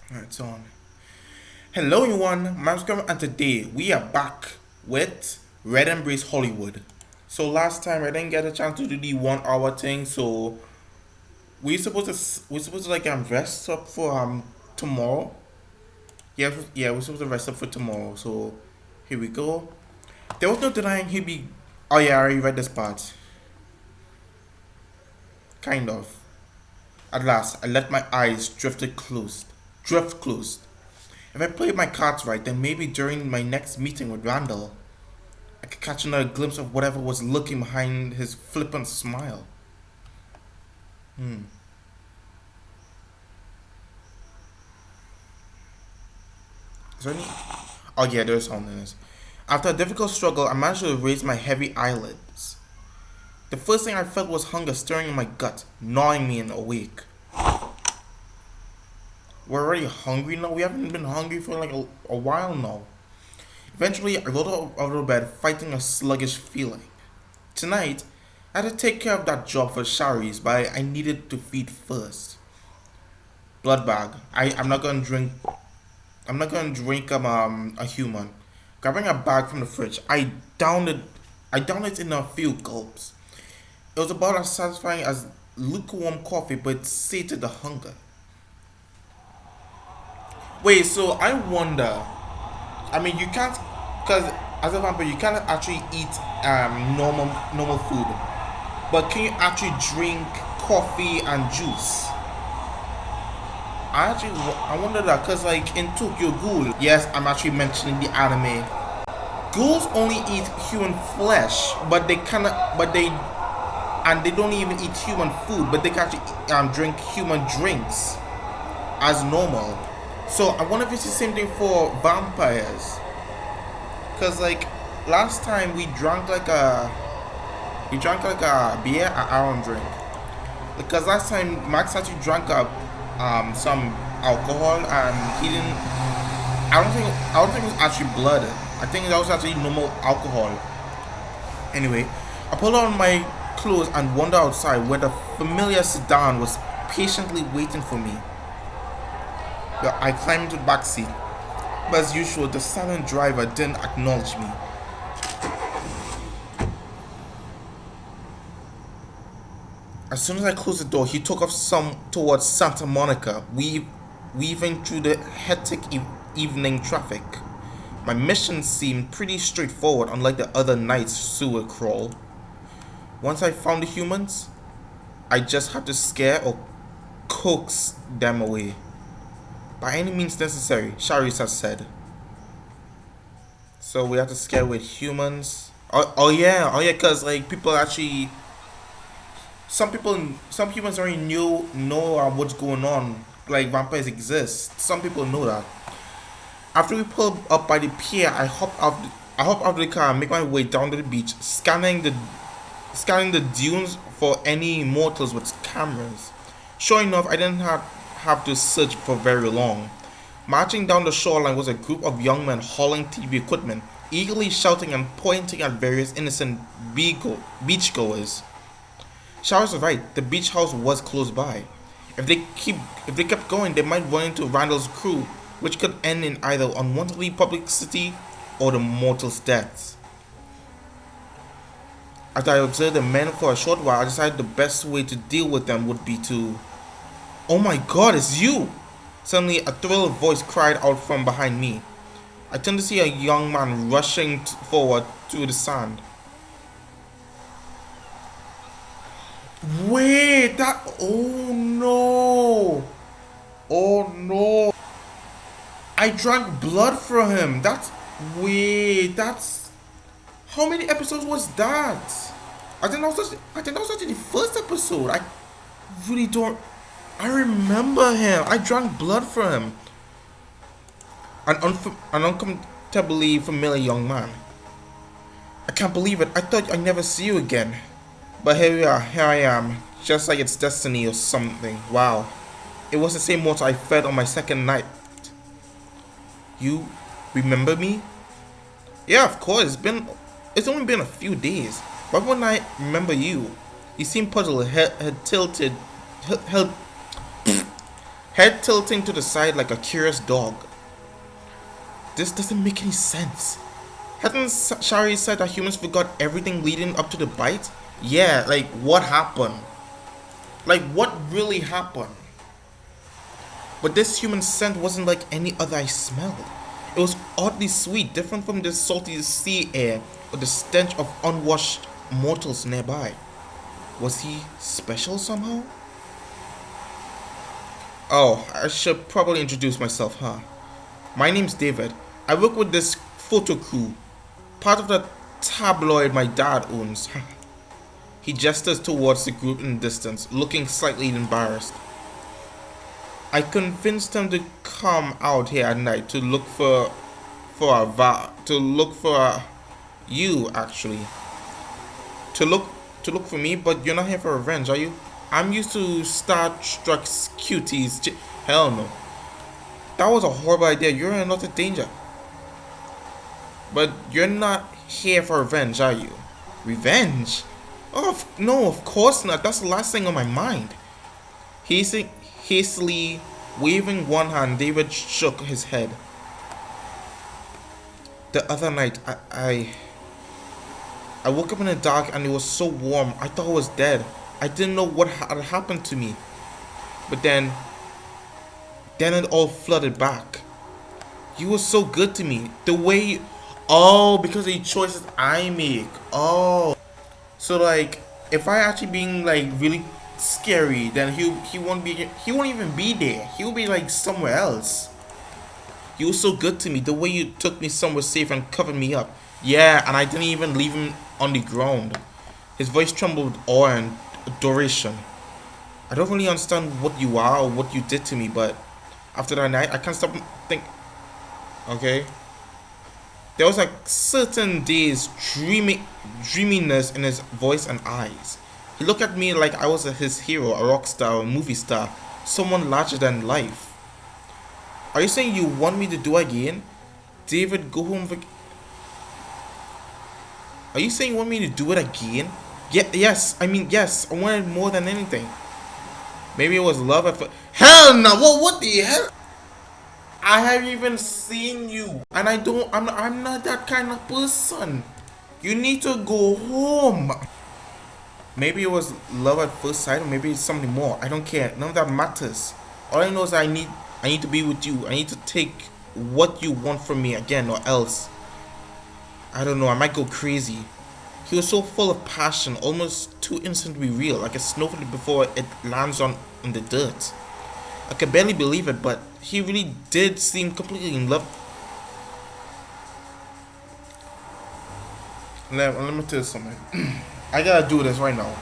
Alright, it's on. Hello everyone, my name is Kevin and today we are back with Red Embrace Hollywood. So last time I didn't get a chance to do the 1 hour thing, so we supposed to like rest up for tomorrow. Yeah, we're supposed to rest up for tomorrow. So here we go. There was no denying he'd be. Oh yeah, I already read this part. Kind of. At last, I let my eyes drift closed. If I played my cards right, then maybe during my next meeting with Randall, I could catch another glimpse of whatever was lurking behind his flippant smile. Hmm. Is there any? Oh yeah, there's something. After a difficult struggle, I managed to raise my heavy eyelids. The first thing I felt was hunger stirring in my gut, gnawing me and awake. We're already hungry now. We haven't been hungry for like a while now. Eventually, I rolled out of bed, fighting a sluggish feeling. Tonight, I had to take care of that job for Shari's, but I needed to feed first. Blood bag. I'm not gonna drink. I'm not gonna drink a human. Grabbing a bag from the fridge, downed it. I downed it in a few gulps. It was about as satisfying as lukewarm coffee, but it sated the hunger. Wait, so I wonder. I mean, you can't, because as a vampire, you can't actually eat normal food, but can you actually drink coffee and juice? I wonder that because like in Tokyo Ghoul, yes, I'm actually mentioning the anime. Ghouls only eat human flesh, but they don't even eat human food, but they can actually drink human drinks as normal. So I wonder if it's the same thing for vampires. Cause like last time we drank like a beer. I don't drink. Because last time Max actually drank up some alcohol and he didn't. I don't think it was actually blood. I think that was actually normal alcohol. Anyway, I pulled on my clothes and wandered outside where the familiar sedan was patiently waiting for me. I climbed into the back seat, but as usual, the silent driver didn't acknowledge me. As soon as I closed the door, he took off some towards Santa Monica, weaving through the hectic evening traffic. My mission seemed pretty straightforward, unlike the other night's sewer crawl. Once I found the humans, I just had to scare or coax them away. By any means necessary, Sharis has said. So we have to scare with humans. Oh yeah, cause like people actually, some humans already know what's going on. Like vampires exist. Some people know that. After we pulled up by the pier, I hopped out of the car and make my way down to the beach, scanning the dunes for any mortals with cameras. Sure enough, I didn't have to search for very long. Marching down the shoreline was a group of young men hauling TV equipment, eagerly shouting and pointing at various innocent beachgoers. Showers was right, the beach house was close by. If they kept going, they might run into Randall's crew, which could end in either unwantedly publicity or the mortal's deaths. After I observed the men for a short while, I decided the best way to deal with them would be to. Oh my god, it's you! Suddenly, a thrilled voice cried out from behind me. I turned to see a young man rushing forward through the sand. Wait, that. Oh no! Oh no! I drank blood from him. Wait, that's. How many episodes was that? I think that was actually the first episode. I really don't. I remember him. I drank blood from him. An uncomfortably familiar young man. I can't believe it. I thought I'd never see you again. But here we are. Here I am. Just like it's destiny or something. Wow. It was the same water I fed on my second night. You remember me? Yeah, of course. It's only been a few days. Why wouldn't I remember you? You seem puzzled, head tilted, held head tilting to the side like a curious dog. This doesn't make any sense. Hadn't Shari said that humans forgot everything leading up to the bite? Yeah, like what happened? Like what really happened? But this human scent wasn't like any other I smelled. It was oddly sweet, different from the salty sea air or the stench of unwashed mortals nearby. Was he special somehow? Oh, I should probably introduce myself, huh? My name's David. I work with this photo crew, part of the tabloid my dad owns. He gestures towards the group in the distance, looking slightly embarrassed. I convinced him to come out here at night to look for you actually. To look for me, but you're not here for revenge, are you? I'm used to Star Trek cuties. Hell no. That was a horrible idea. You're in a lot of danger. But you're not here for revenge, are you? Revenge? Oh, no, of course not. That's the last thing on my mind. Hastily waving one hand, David shook his head. The other night, I woke up in the dark and it was so warm. I thought I was dead. I didn't know what had happened to me. But then it all flooded back. You were so good to me. The way oh, because of the choices I make. Oh. So like if I actually being like really scary, then he won't even be there. He'll be like somewhere else. You were so good to me. The way you took me somewhere safe and covered me up. Yeah, and I didn't even leave him on the ground. His voice trembled with awe and adoration. I don't really understand what you are or what you did to me, but after that night, I can't stop think. Okay. There was like certain days dreaminess in his voice and eyes. He looked at me like I was his hero, a rock star, a movie star, someone larger than life. Are you saying you want me to do again? David, go home. Are you saying you want me to do it again? Yes. I mean, yes. I wanted more than anything. Maybe it was love at first. Hell no. What the hell? I haven't even seen you. And I'm not that kind of person. You need to go home. Maybe it was love at first sight, or maybe it's something more. I don't care. None of that matters. All I know is I need to be with you. I need to take what you want from me again, or else I don't know, I might go crazy. He was so full of passion, almost too innocent to be real, like a snowflake before it lands on the dirt. I could barely believe it, but he really did seem completely in love. Let me tell you something. I gotta do this right now.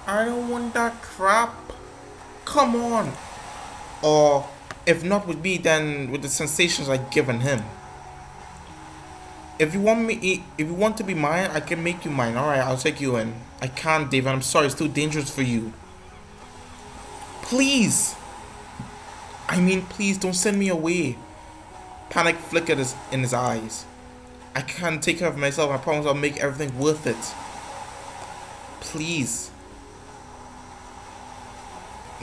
I don't want that crap. Come on. Or if not with me, then with the sensations I've given him. If you want to be mine, I can make you mine. Alright, I'll take you in. I can't, David. I'm sorry, it's too dangerous for you. Please. I mean, please don't send me away. Panic flickered in his eyes. I can't take care of myself. I promise I'll make everything worth it. Please.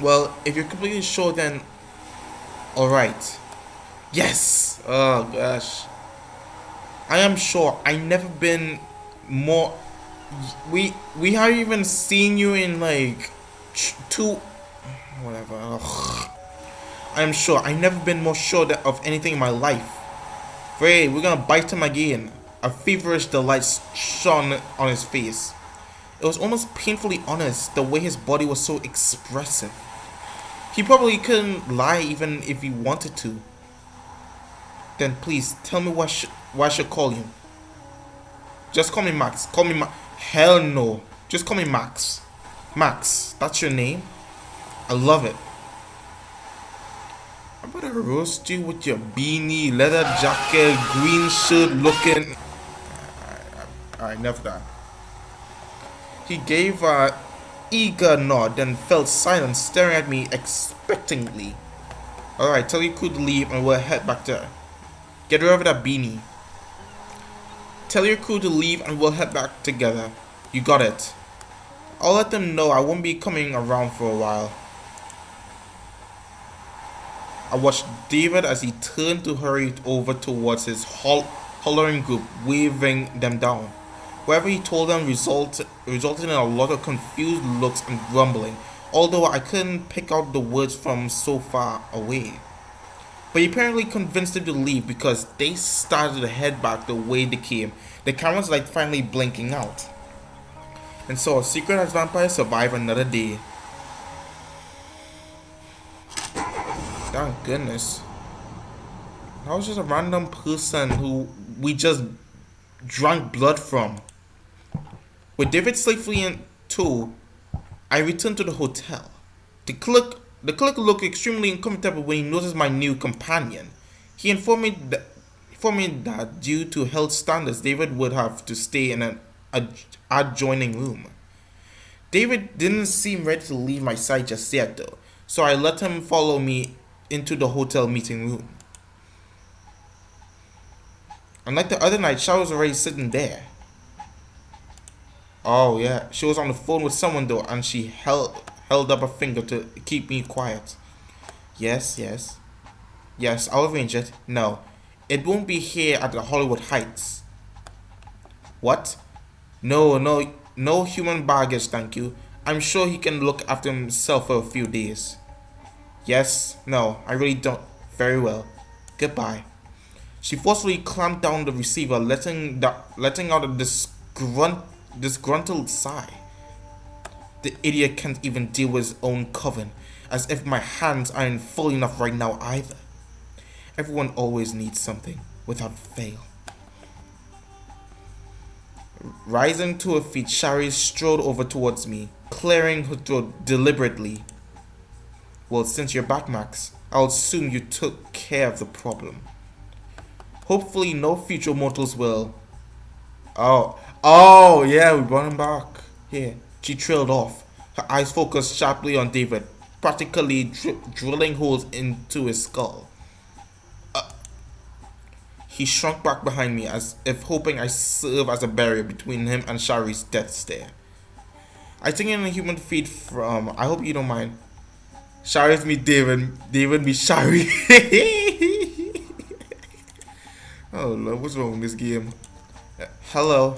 Well, if you're completely sure, then alright. Yes! Oh gosh. I am sure. I never been more. We haven't even seen you in like two. Whatever. Ugh. I am sure. I've never been more sure of anything in my life. Great, we're gonna bite him again. A feverish delight shone on his face. It was almost painfully honest, the way his body was so expressive. He probably couldn't lie even if he wanted to. Then please, tell me what I should call you. Just call me Max. Call me Hell no. Just call me Max. Max, that's your name? I love it. I'm gonna roast you with your beanie, leather jacket, green shirt looking. Alright, enough of that. He gave a eager nod, then fell silent, staring at me expectantly. Alright, tell your crew to leave and we'll head back there. Get rid of that beanie. Tell your crew to leave and we'll head back together. You got it. I'll let them know I won't be coming around for a while. I watched David as he turned to hurry over towards his hollering group, waving them down. Whatever he told them resulted in a lot of confused looks and grumbling, although I couldn't pick out the words from so far away. But he apparently convinced them to leave because they started to head back the way they came, the camera's light finally blinking out. And so a secret as vampire survived another day. Thank goodness. I was just a random person who we just drank blood from. With David safely in tow, I returned to the hotel. The clerk looked extremely uncomfortable when he noticed my new companion. He informed me that due to health standards, David would have to stay in an adjoining room. David didn't seem ready to leave my side just yet though, so I let him follow me into the hotel meeting room. Unlike the other night, Shara was already sitting there. Oh yeah, she was on the phone with someone though, and she held up a finger to keep me quiet. Yes, I'll arrange it. No, it won't be here at the Hollywood Heights. What? No human baggage, thank you. I'm sure he can look after himself for a few days. Yes, no, I really don't. Very well. Goodbye. She forcefully clamped down the receiver, letting out a disgruntled sigh. The idiot can't even deal with his own coven, as if my hands aren't full enough right now either. Everyone always needs something, without fail. Rising to her feet, Shari strode over towards me, clearing her throat deliberately. Well, since you're back, Max, I'll assume you took care of the problem. Hopefully no future mortals will. Oh, yeah, we brought him back. Here. She trailed off, her eyes focused sharply on David, practically drilling holes into his skull. He shrunk back behind me as if hoping I serve as a barrier between him and Shari's death stare. I think in a human feed from, I hope you don't mind. Shari's me David, David me Shari. Oh Lord, what's wrong with this game? Hello.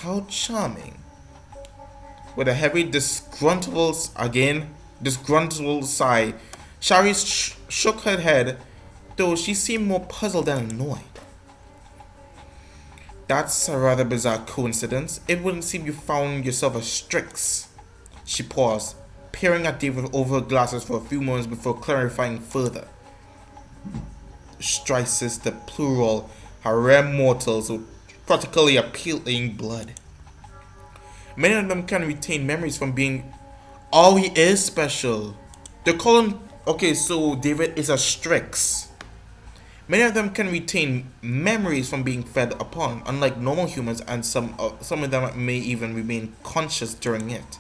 How charming. With a heavy disgruntled sigh, Shari shook her head, though she seemed more puzzled than annoyed. That's a rather bizarre coincidence. It wouldn't seem you found yourself a Strix. She paused, peering at David over her glasses for a few moments before clarifying further. Strices, the plural, are rare mortals with practically appealing blood. Many of them can retain memories from being... Oh, he is special. They call him... Okay, so David is a Strix. Many of them can retain memories from being fed upon, unlike normal humans, and some of them may even remain conscious during it.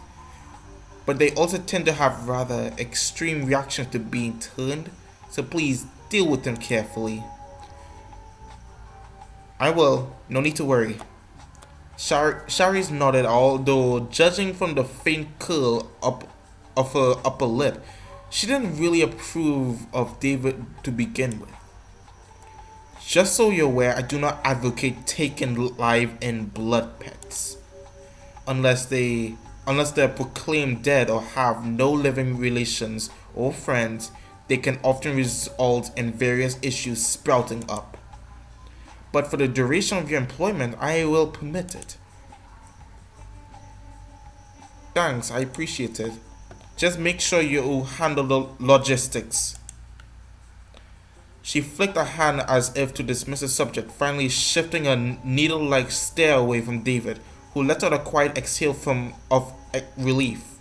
But they also tend to have rather extreme reactions to being turned, so please deal with them carefully. I will, no need to worry. Shari's nodded, although judging from the faint curl up of her upper lip, she didn't really approve of David to begin with. Just so you're aware, I do not advocate taking live and blood pets. Unless they're proclaimed dead or have no living relations or friends, they can often result in various issues sprouting up. But for the duration of your employment, I will permit it. Thanks, I appreciate it. Just make sure you handle the logistics. She flicked her hand as if to dismiss the subject, finally shifting a needle-like stare away from David, who let out a quiet exhale of relief.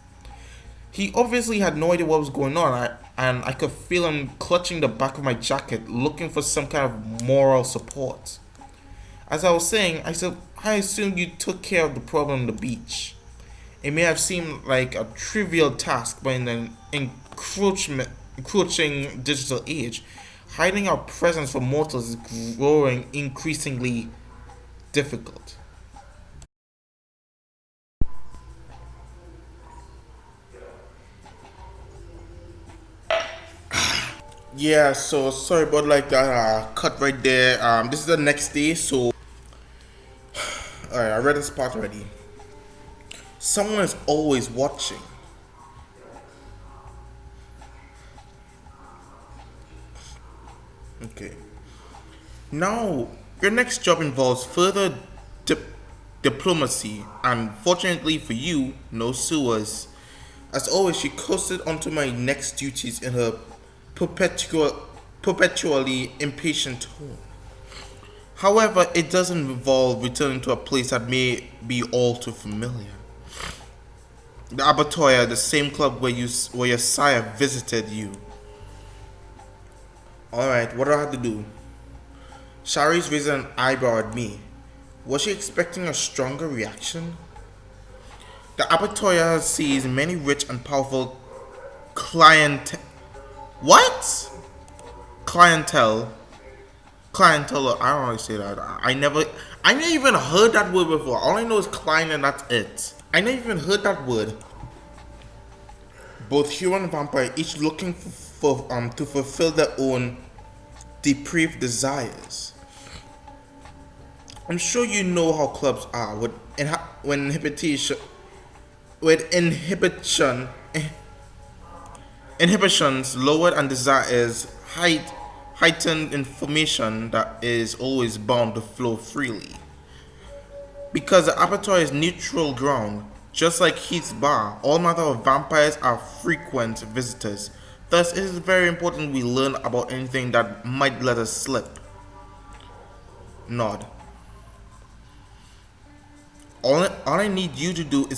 He obviously had no idea what was going on, and I could feel him clutching the back of my jacket, looking for some kind of moral support. As I was saying, I assumed you took care of the problem on the beach. It may have seemed like a trivial task, but in an encroaching digital age, hiding our presence from mortals is growing increasingly difficult. Yeah, so sorry about like that cut right there. This is the next day, so alright, I read this part already. Someone is always watching. Okay. Now, your next job involves further dip- diplomacy, and fortunately for you, no sewers. As always, she coasted onto my next duties in her perpetually impatient tone. However, it doesn't involve returning to a place that may be all too familiar. The abattoir, the same club where your sire visited you. Alright, what do I have to do? Shari's raised an eyebrow at me. Was she expecting a stronger reaction? The abattoir sees many rich and powerful client. What? Clientele. Clientele. I don't know how to say that. I never even heard that word before. All I know is client, and that's it. I never even heard that word. Both human and vampire, each looking to fulfill their own depraved desires. I'm sure you know how clubs are when inhibitions lowered and desires heightened information that is always bound to flow freely. Because the abattoir is neutral ground, just like Heath's bar, all manner of vampires are frequent visitors. Thus, it is very important we learn about anything that might let us slip. Nod. All I need you to do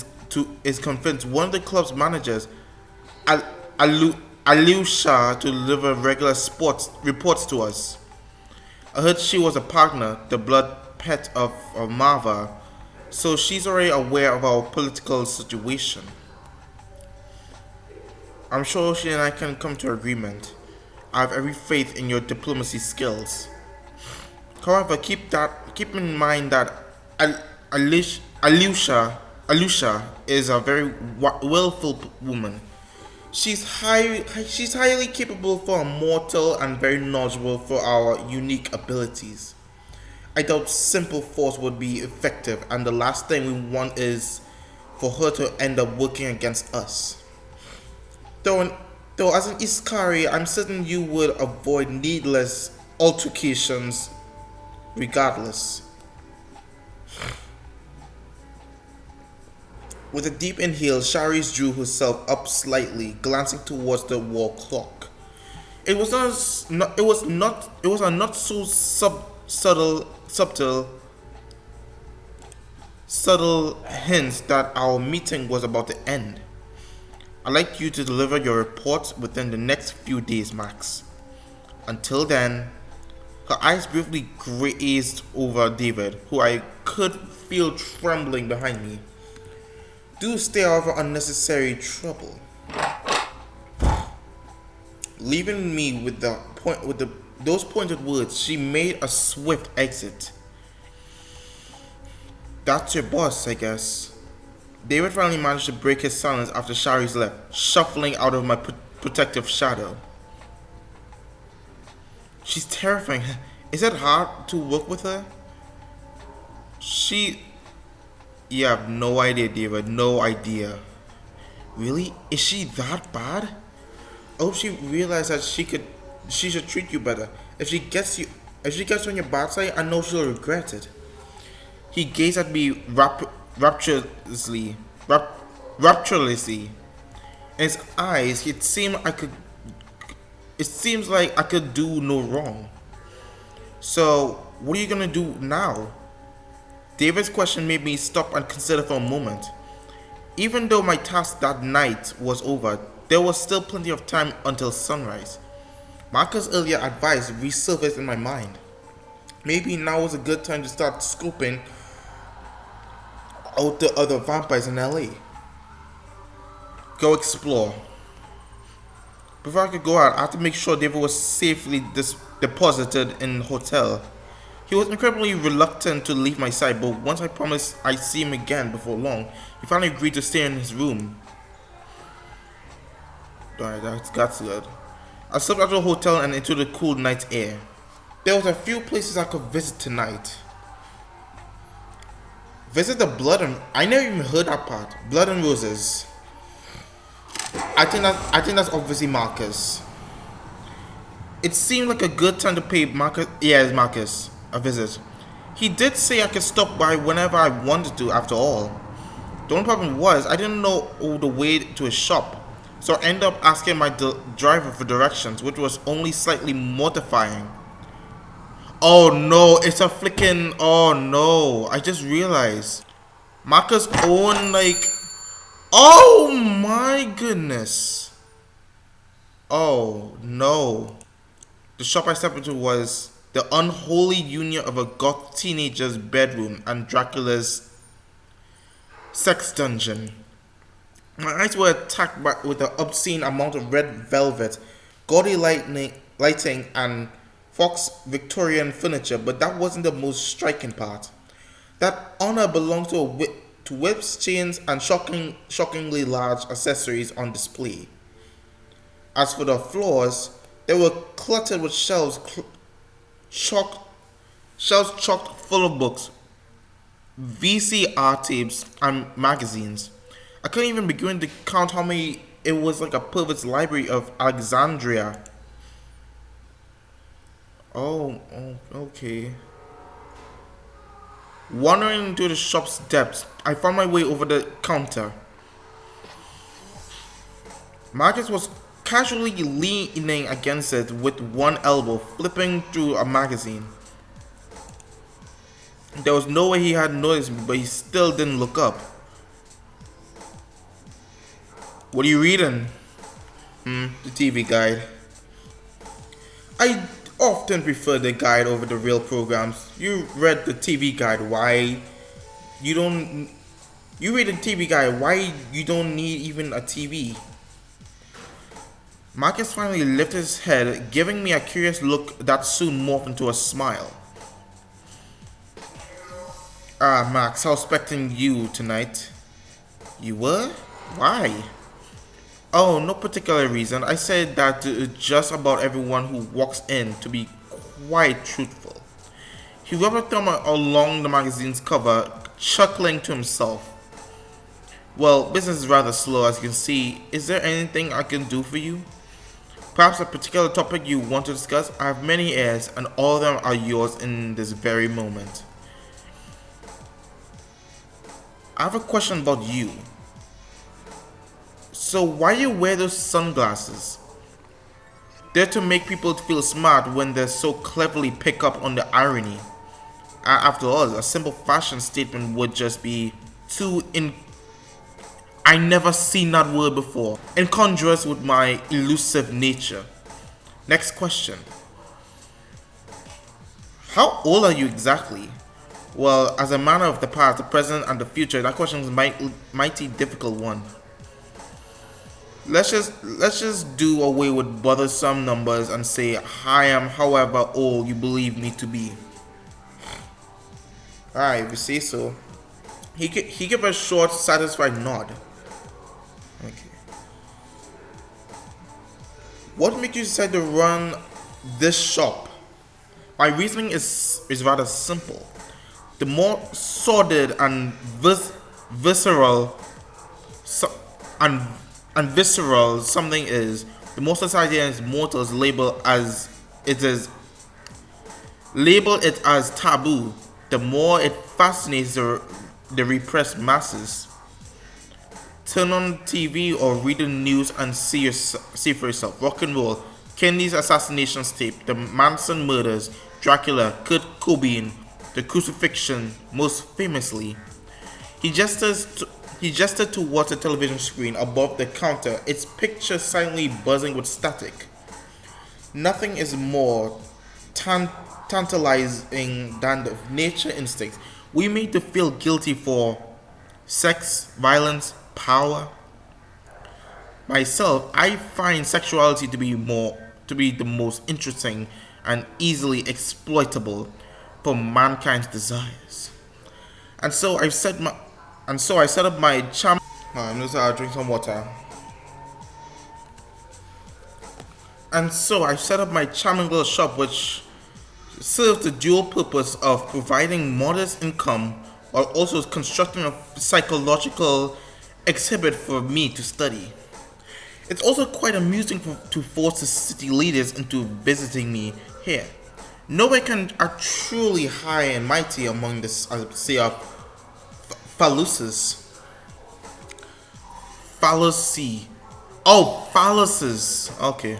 is convince one of the club's managers, Al, Alusha, to deliver regular sports reports to us. I heard she was a partner, the blood pet of Marva, so she's already aware of our political situation. I'm sure she and I can come to agreement. I have every faith in your diplomacy skills. However, keep in mind that Alusha is a very willful woman. She's highly capable for a mortal and very knowledgeable for our unique abilities. I doubt simple force would be effective, and the last thing we want is for her to end up working against us. Though, though as an Iskari, I'm certain you would avoid needless altercations regardless. With a deep inhale, Sharis drew herself up slightly, glancing towards the wall clock. It was not. It was not. It was a not so subtle hints that our meeting was about to end. I'd like you to deliver your report within the next few days, Max. Until then, her eyes briefly grazed over David, who I could feel trembling behind me. Do stay out of unnecessary trouble. Leaving me with those pointed words, she made a swift exit. That's your boss, I guess. David finally managed to break his silence after Shari's left, shuffling out of my protective shadow. She's terrifying. Is it hard to work with her? You have no idea, David. No idea. Really? Is she that bad? I hope she realized that she should treat you better. If she gets on your bad side, I know she'll regret it. He gazed at me rapturously. Rapturously. In his eyes, it seems like I could do no wrong. So, what are you gonna do now? David's question made me stop and consider for a moment. Even though my task that night was over, there was still plenty of time until sunrise. Marcus' earlier advice resurfaced in my mind. Maybe now was a good time to start scoping out the other vampires in LA. Go explore. Before I could go out, I had to make sure David was safely deposited in the hotel. He was incredibly reluctant to leave my side, but once I promised I'd see him again before long, he finally agreed to stay in his room. Alright, that's good. I slept at the hotel and into the cool night air. There was a few places I could visit tonight. Visit the Blood and I never even heard that part. Blood and Roses. I think that's obviously Marcus. It seemed like a good time to pay Marcus. Yeah, it's Marcus a visit. He did say I could stop by whenever I wanted to. After all, the only problem was I didn't know all the way to his shop, so I ended up asking my driver for directions, which was only slightly mortifying. Oh no, it's a flicking. Oh no, I just realized Marcus owned like. Oh my goodness. Oh no. The shop I stepped into was the unholy union of a goth teenager's bedroom and Dracula's sex dungeon. My eyes were attacked with the obscene amount of red velvet, gaudy lighting, and Fox Victorian furniture, but that wasn't the most striking part. That honor belonged to to whips, chains, and shockingly large accessories on display. As for the floors, they were cluttered with chock, shelves chocked full of books, VCR tapes, and magazines. I couldn't even begin to count how many. It was like a pervert's library of Alexandria. Oh, okay. Wandering into the shop's depths, I found my way over the counter. Marcus was casually leaning against it with one elbow, flipping through a magazine. There was no way he had noticed me, but he still didn't look up. What are you reading? The TV guide. I often prefer the guide over the real programs. You read the TV guide. Why you don't? You read the TV guide. Why you don't need even a TV? Marcus finally lifted his head, giving me a curious look that soon morphed into a smile. Ah, Max, I was expecting you tonight. You were? Why? Oh, no particular reason. I said that to just about everyone who walks in, to be quite truthful. He rubbed a thumb along the magazine's cover, chuckling to himself. Well, business is rather slow, as you can see. Is there anything I can do for you? Perhaps a particular topic you want to discuss? I have many heirs, and all of them are yours in this very moment. I have a question about you. So why do you wear those sunglasses? They're to make people feel smart when they so cleverly pick up on the irony. After all, a simple fashion statement would just be too I never seen that word before. Incongruous with my elusive nature. Next question. How old are you exactly? Well, as a man of the past, the present, and the future, that question is a mighty difficult one. Let's just do away with bothersome numbers and say I am however old you believe me to be. Alright, if you say so. He gave a short, satisfied nod. Okay. What made you decide to run this shop? My reasoning is rather simple. The more sordid and visceral and visceral something is, the more society and its mortals label it as taboo, the more it fascinates the repressed masses. Turn on TV or read the news and see for yourself. Rock and roll, Kennedy's assassinations tape, the Manson murders, Dracula, Kurt Cobain, the crucifixion, most famously. He gestured towards the television screen above the counter, its picture silently buzzing with static. Nothing is more tantalizing than the nature instincts we made to feel guilty for sex, violence, power. Myself, I find sexuality to be the most interesting and easily exploitable. for mankind's desires. And so I set my and so I set up my charm. I'm just drink some water. And so I set up my charming little shop, which serves the dual purpose of providing modest income while also constructing a psychological exhibit for me to study. It's also quite amusing to force the city leaders into visiting me here. Nowhere can are truly high and mighty among the say of phalluses. Fallacy. Oh, phalluses. Okay.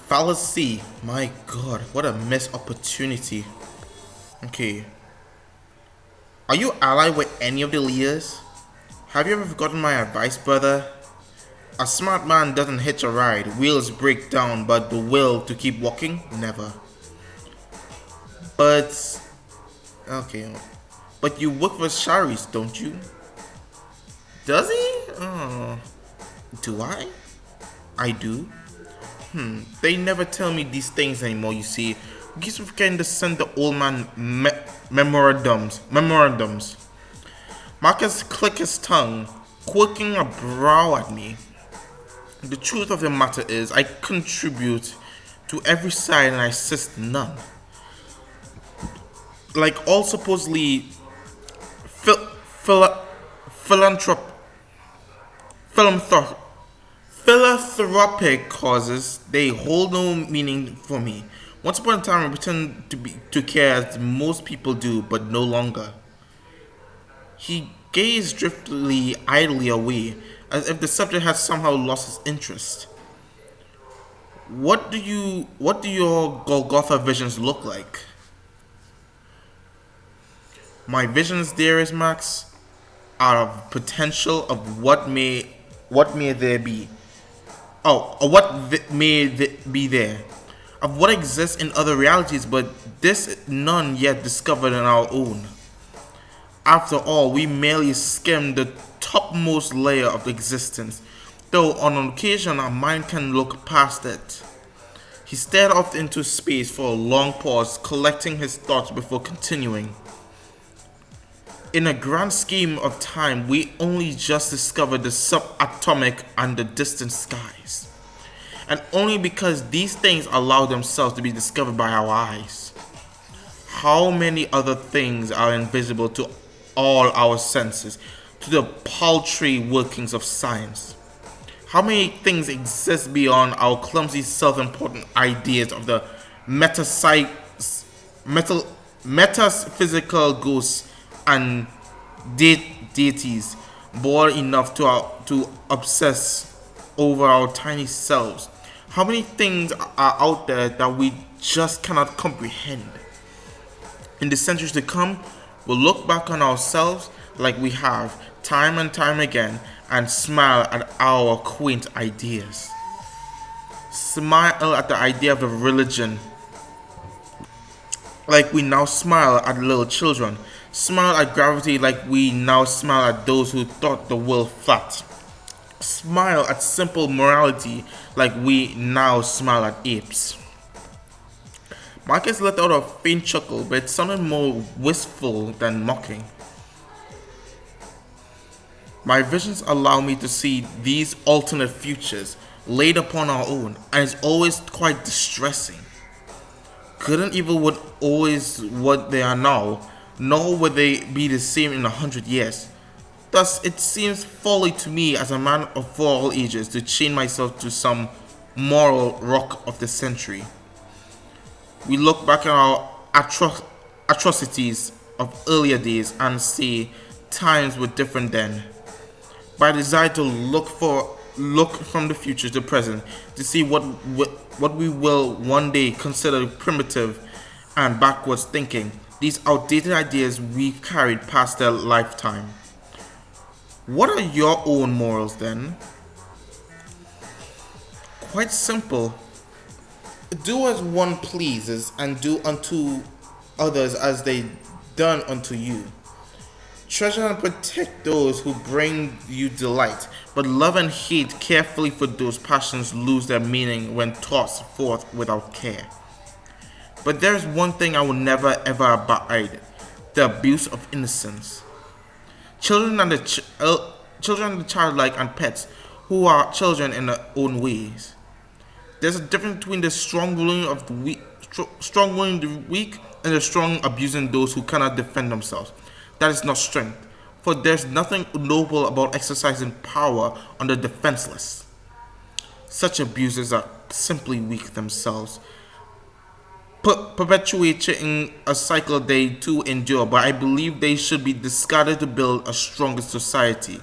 Fallacy. My god, what a missed opportunity. Okay. Are you allied with any of the leaders? Have you ever forgotten my advice, brother? A smart man doesn't hitch a ride. Wheels break down, but the will to keep walking, never. But okay. But you work for Shari's, don't you? Does he? Oh. Do I? I do. They never tell me these things anymore, you see. We keep forgetting to send the old man memorandums. Marcus clicked his tongue, quirking a brow at me. The truth of the matter is, I contribute to every side and I assist none. Like all supposedly phil- phila- philanthrop- philanthrop- philanthropic causes, they hold no meaning for me. Once upon a time, I pretended to care as most people do, but no longer. He gazed driftily, idly away, as if the subject had somehow lost his interest. What do your Golgotha visions look like? My visions, dearest Max, are of potential of what may there be. Oh, or what be there. Of what exists in other realities, but this none yet discovered in our own. After all, we merely skim the topmost layer of existence, though on occasion our mind can look past it. He stared off into space for a long pause, collecting his thoughts before continuing. In a grand scheme of time, we only just discovered the subatomic and the distant skies. And only because these things allow themselves to be discovered by our eyes. How many other things are invisible to all our senses, to the paltry workings of science? How many things exist beyond our clumsy self-important ideas of the metaphysical ghosts and deities, bored enough to obsess over our tiny selves? How many things are out there that we just cannot comprehend? In the centuries to come, we'll look back on ourselves like we have time and time again and smile at our quaint ideas. Smile at the idea of the religion like we now smile at little children. Smile at gravity like we now smile at those who thought the world flat. Smile at simple morality like we now smile at apes. Marcus let out a faint chuckle, but it sounded more wistful than mocking. My visions allow me to see these alternate futures laid upon our own, and it's always quite distressing. Couldn't even would always what they are now, nor would they be the same in 100 years. Thus, it seems folly to me as a man of all ages to chain myself to some moral rock of the century. We look back at our atrocities of earlier days and say times were different then. But I desire to look from the future to the present to see what we will one day consider primitive and backwards thinking. These outdated ideas we've carried past their lifetime. What are your own morals then? Quite simple. Do as one pleases and do unto others as they done unto you. Treasure and protect those who bring you delight, but love and hate carefully, for those passions lose their meaning when tossed forth without care. But there's one thing I will never ever abide: the abuse of innocence. Children and children and the childlike and pets who are children in their own ways. There's a difference between the strong ruling of the weak, strong ruling the weak, and the strong abusing those who cannot defend themselves. That is not strength, for there's nothing noble about exercising power on the defenseless. Such abusers are simply weak themselves, perpetuating a cycle they too endure. But I believe they should be discarded to build a stronger society.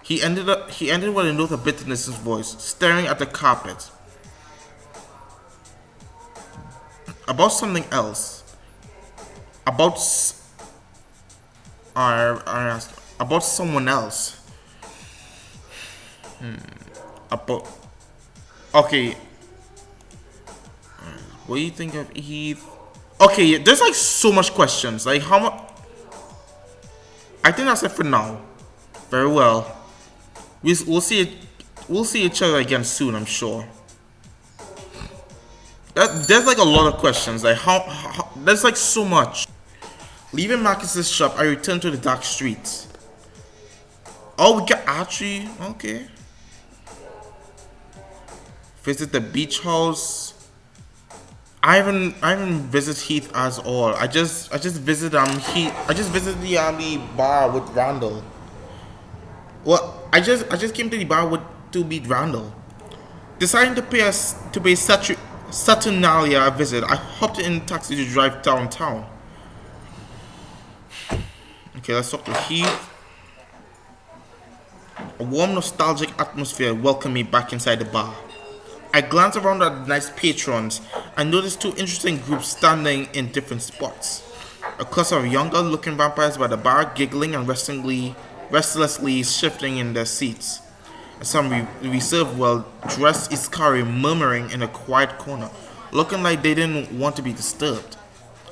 He ended with a note of bitterness in his voice, staring at the carpet. About something else. About I asked about someone else. About okay. What do you think of Heath? Okay, there's like so much questions. Like how much? I think that's it for now. Very well. We'll see it. We'll see each other again soon, I'm sure. There's like a lot of questions. Like how there's like so much. Leaving Marcus's shop, I returned to the dark streets. Oh, we got archery. Okay. Visit the beach house. I haven't visited Heath as all. I just visited Heath. I just visited the bar with Randall. Well, I just came to the bar with to meet Randall. Deciding to pay Saturnalia a visit, I hopped in a taxi to drive downtown. Okay, let's talk to Heath. A warm, nostalgic atmosphere welcomed me back inside the bar. I glanced around at the nice patrons and noticed two interesting groups standing in different spots. A cluster of younger-looking vampires by the bar, giggling and restlessly shifting in their seats. And some reserved, well-dressed Iskari murmuring in a quiet corner, looking like they didn't want to be disturbed.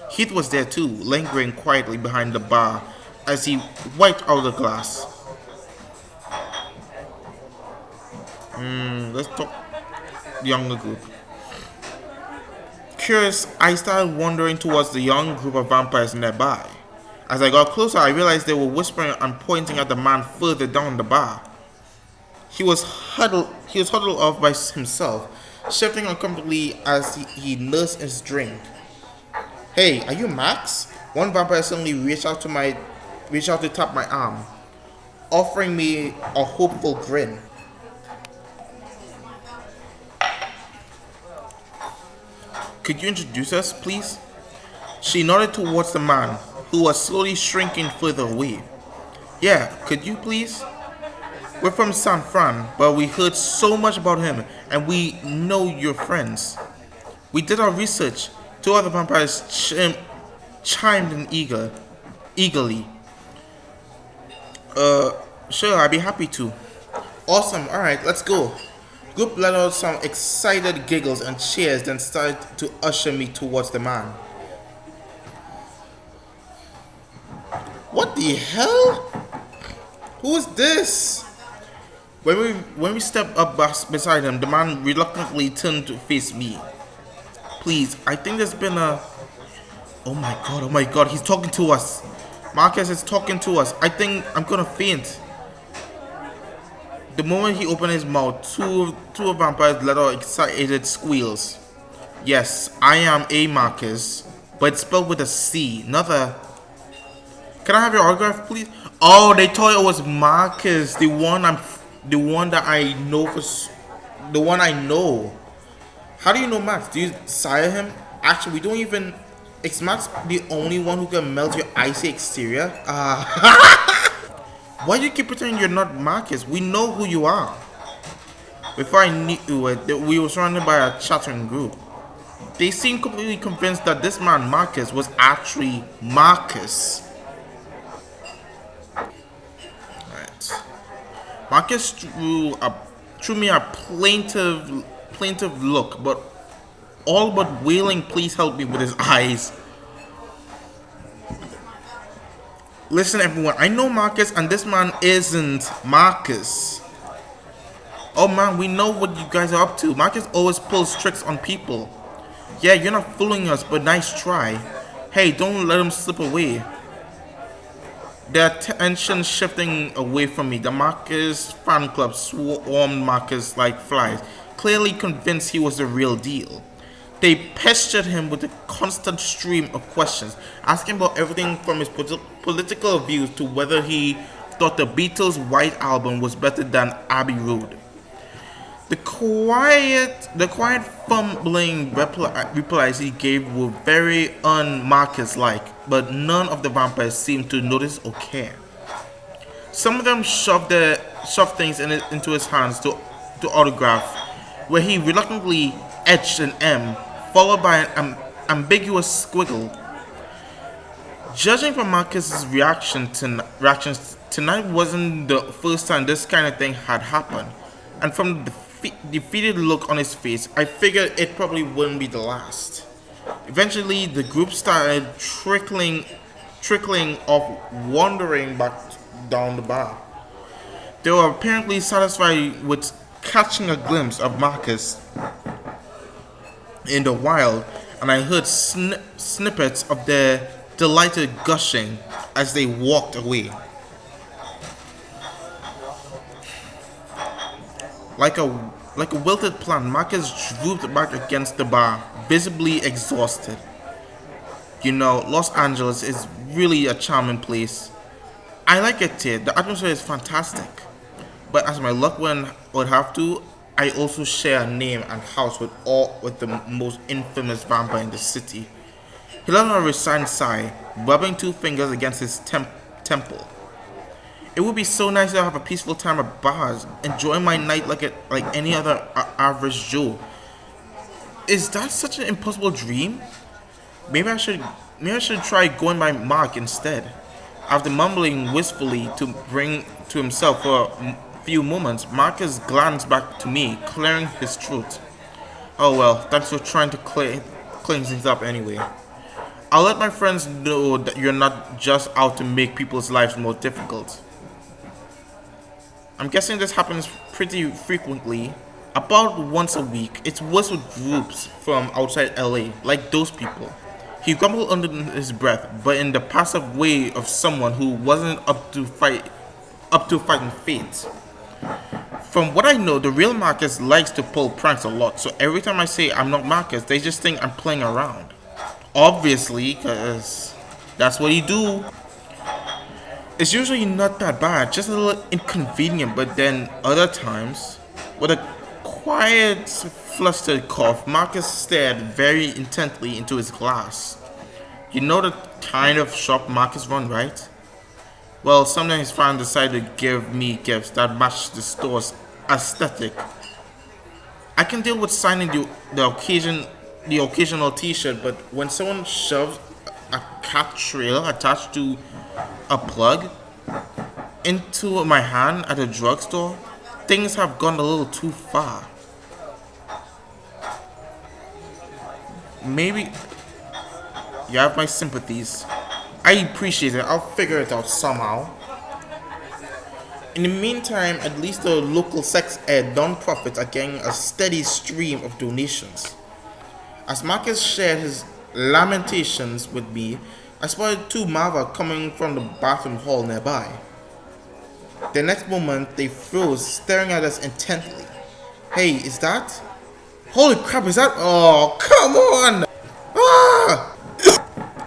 Heath was there too, lingering quietly behind the bar as he wiped out the glass. Let's talk younger group. Curious, I started wandering towards the young group of vampires nearby. As I got closer, I realized they were whispering and pointing at the man further down the bar. He was huddled off by himself, shifting uncomfortably as he nursed his drink. Hey, are you Max? One vampire suddenly reached out to tap my arm, offering me a hopeful grin. Could you introduce us, please? She nodded towards the man, who was slowly shrinking further away. Yeah, could you please? We're from San Fran, but we heard so much about him, and we know you're friends. We did our research. Two other vampires chimed in eagerly. Sure, I'd be happy to. Awesome, alright, let's go. Group let out some excited giggles and cheers, then started to usher me towards the man. What the hell? Who is this? When we stepped up beside him, the man reluctantly turned to face me. Please, I think there's been a... Oh my god, he's talking to us. Marcus is talking to us. I think I'm gonna faint. The moment he opened his mouth, two vampires let out excited squeals. Yes, I am a Marcus, but it's spelled with a C, not a... Can I have your autograph, please? Oh, they thought it was Marcus, the one that I know the one I know. How do you know Max? Do you sire him? Actually, we don't even... Is Max the only one who can melt your icy exterior? Why do you keep pretending you're not Marcus? We know who you are. Before I knew it, we were surrounded by a chattering group. They seemed completely convinced that this man, Marcus, was actually Marcus. Right. Marcus threw me a plaintive look, but all but wailing, please help me with his eyes. Listen, everyone, I know Marcus, and this man isn't Marcus. Oh man, we know what you guys are up to. Marcus always pulls tricks on people. Yeah, you're not fooling us, but nice try. Hey, don't let him slip away. Their attention shifting away from me. The Marcus fan club swarmed Marcus like flies, clearly convinced he was the real deal. They pestered him with a constant stream of questions, asking about everything from his political views to whether he thought the Beatles' White Album was better than Abbey Road. The quiet fumbling replies he gave were very un-Marcus-like, but none of the vampires seemed to notice or care. Some of them shoved things into his hands to autograph, where he reluctantly etched an M, followed by an ambiguous squiggle. Judging from Marcus's reactions, tonight wasn't the first time this kind of thing had happened, and from the defeated look on his face, I figured it probably wouldn't be the last. Eventually, the group started trickling off, wandering back down the bar. They were apparently satisfied with catching a glimpse of Marcus in the wild, and I heard snippets of their delighted gushing as they walked away. Like a wilted plant, Marcus drooped back against the bar, visibly exhausted. You know, Los Angeles is really a charming place. I like it here. The atmosphere is fantastic. But as my luck would have to, I also share a name and house with the most infamous vampire in the city. He let out a resigned sigh, rubbing two fingers against his temple. It would be so nice to have a peaceful time at bars, enjoying my night like any other average Joe. Is that such an impossible dream? Maybe I should try going by Mark instead. After mumbling wistfully to himself for a few moments, Marcus glanced back to me, clearing his throat. Oh well, thanks for trying to clean things up anyway. I'll let my friends know that you're not just out to make people's lives more difficult. I'm guessing this happens pretty frequently. About once a week, it's worse with groups from outside LA, like those people. He grumbled under his breath, but in the passive way of someone who wasn't up to fighting fate. From what I know, the real Marcus likes to pull pranks a lot, so every time I say I'm not Marcus, they just think I'm playing around. Obviously, because that's what he do. It's usually not that bad, just a little inconvenient, but then other times, with a quiet, flustered cough, Marcus stared very intently into his glass. You know the kind of shop Marcus run, right? Well, sometimes his fans decide to give me gifts that match the store's aesthetic. I can deal with signing the occasional T-shirt, but when someone shoves a cat trail attached to a plug into my hand at a drugstore, things have gone a little too far. Maybe you have my sympathies. I appreciate it. I'll figure it out somehow. In the meantime, at least the local sex ed non-profits are getting a steady stream of donations. As Marcus shared his lamentations with me, I spotted two Marva coming from the bathroom hall nearby. The next moment, they froze, staring at us intently. Hey, is that? Holy crap, is that? Oh, come on! Ah!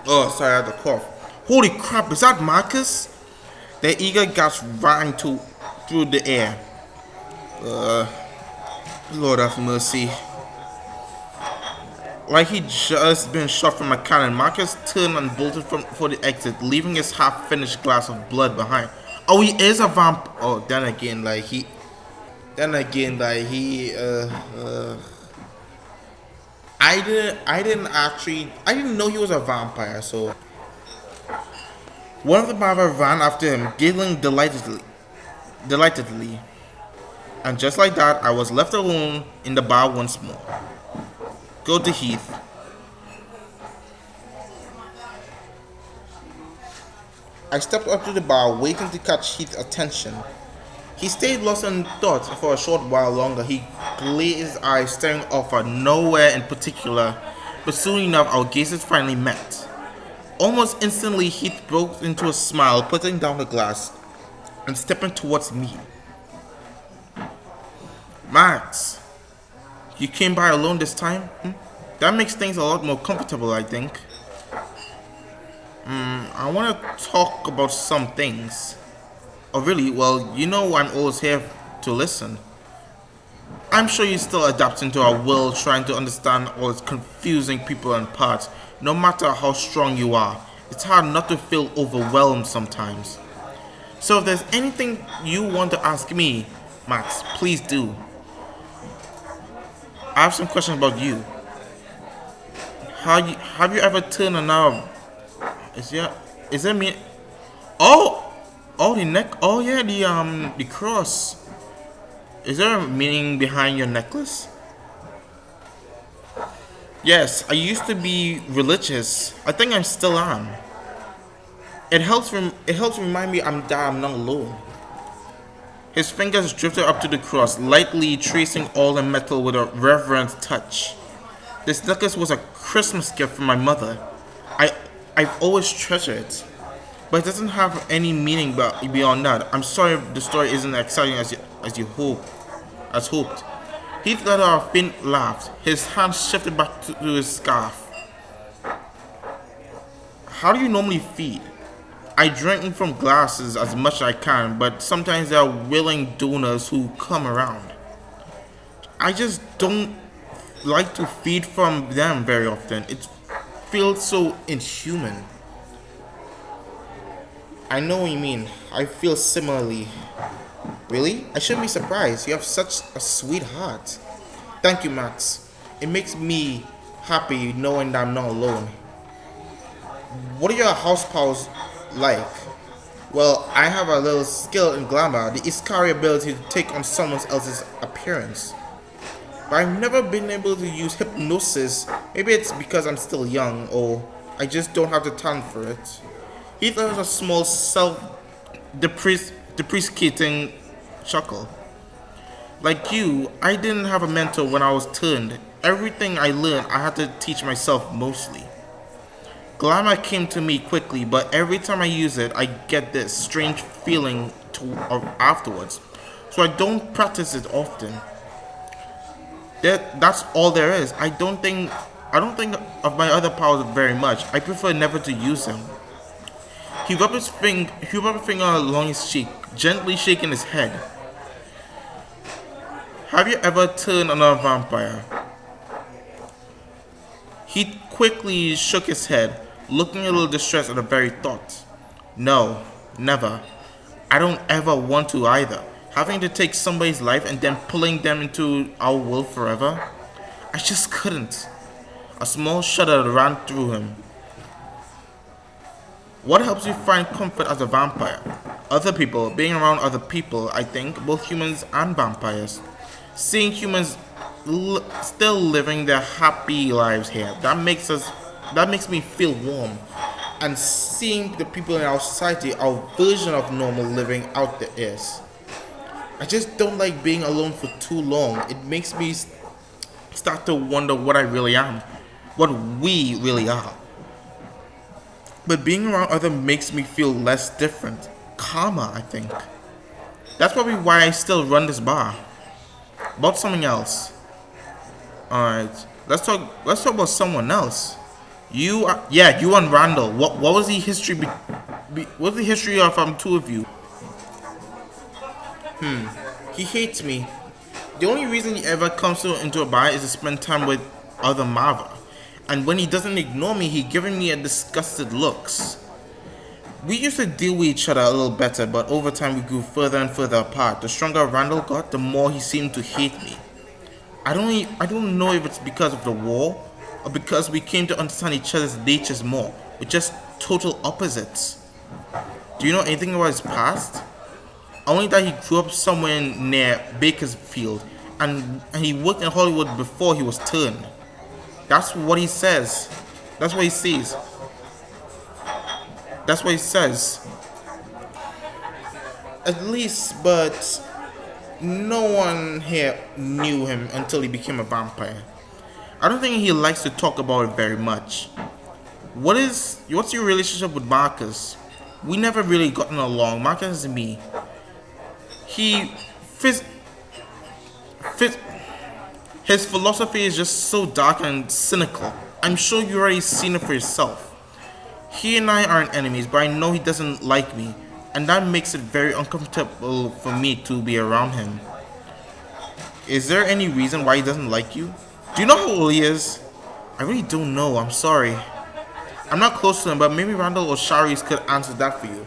Oh, sorry, I had to cough. Holy crap, is that Marcus? Their eager gasps rang through the air. Lord have mercy. Like he'd just been shot from a cannon, Marcus turned and bolted for the exit, leaving his half-finished glass of blood behind. Oh, he is a vamp. Oh, then again, he. I didn't know he was a vampire. So one of the Marva ran after him, giggling delightedly, and just like that, I was left alone in the bar once more. Go to Heath. I stepped up to the bar, waiting to catch Heath's attention. He stayed lost in thought for a short while longer. He glazed eyes staring off at nowhere in particular, but soon enough our gazes finally met. Almost instantly, Heath broke into a smile, putting down the glass and stepping towards me. Max, you came by alone this time? That makes things a lot more comfortable, I think. I want to talk about some things. Oh, really? Well, you know I'm always here to listen. I'm sure you're still adapting to our world, trying to understand all its confusing people and parts. No matter how strong you are, it's hard not to feel overwhelmed sometimes. So if there's anything you want to ask me, Max, please do. I have some questions about you. Have you ever turned a nerve? Is there me? Oh, the neck. Oh yeah, the cross. Is there a meaning behind your necklace? Yes, I used to be religious. I think I still am. It helps remind me that I'm not alone. His fingers drifted up to the cross, lightly tracing all the metal with a reverent touch. This necklace was a Christmas gift from my mother. I I've always treasured it, but it doesn't have any meaning beyond that. I'm sorry the story isn't exciting as hoped. He let out a faint laugh. His hand shifted back to his scarf. How do you normally feed? I drink from glasses as much as I can, but sometimes there are willing donors who come around. I just don't like to feed from them very often. It feels so inhuman. I know what you mean. I feel similarly. Really? I shouldn't be surprised. You have such a sweet heart. Thank you, Max. It makes me happy knowing that I'm not alone. What are your house pals like? Well, I have a little skill in glamour, the Iskari ability to take on someone else's appearance. But I've never been able to use hypnosis. Maybe it's because I'm still young, or I just don't have the talent for it. He thought a small self-depreciating chuckle. Like you, I didn't have a mentor when I was turned. Everything I learned, I had to teach myself mostly. Glamour came to me quickly, but every time I use it, I get this strange feeling afterwards. So I don't practice it often. That's all there is. I don't think of my other powers very much. I prefer never to use them. He rubbed a finger along his cheek, gently shaking his head. Have you ever turned on a vampire? He quickly shook his head, looking a little distressed at the very thought. No, never. I don't ever want to either. Having to take somebody's life and then pulling them into our world forever? I just couldn't. A small shudder ran through him. What helps you find comfort as a vampire? Other people, being around other people, I think, both humans and vampires. Seeing humans still living their happy lives here, that makes me feel warm. And seeing the people in our society, our version of normal living out there is. I just don't like being alone for too long. It makes me start to wonder what I really am, what we really are. But being around others makes me feel less different, calmer, I think. That's probably why I still run this bar. About something else. Alright, let's talk about someone else. You and Randall. What was the history what's the history of two of you? He hates me. The only reason he ever comes into a bar is to spend time with other Marva. And when he doesn't ignore me, he giving me a disgusted looks. We used to deal with each other a little better, but over time we grew further and further apart. The stronger Randall got, the more he seemed to hate me. I don't know if it's because of the war or because we came to understand each other's natures more. We're just total opposites. Do you know anything about his past? Only that he grew up somewhere near Bakersfield and he worked in Hollywood before he was turned. That's what he says. That's what he sees. That's what he says. At least, but no one here knew him until he became a vampire. I don't think he likes to talk about it very much. What's your relationship with Marcus? We never really gotten along. Marcus and me. He phys- phys- his philosophy is just so dark and cynical. I'm sure you already seen it for yourself. He and I aren't enemies, but I know he doesn't like me, and that makes it very uncomfortable for me to be around him. Is there any reason why he doesn't like you? Do you know how old he is? I really don't know. I'm sorry. I'm not close to him, but maybe Randall or Sharice could answer that for you.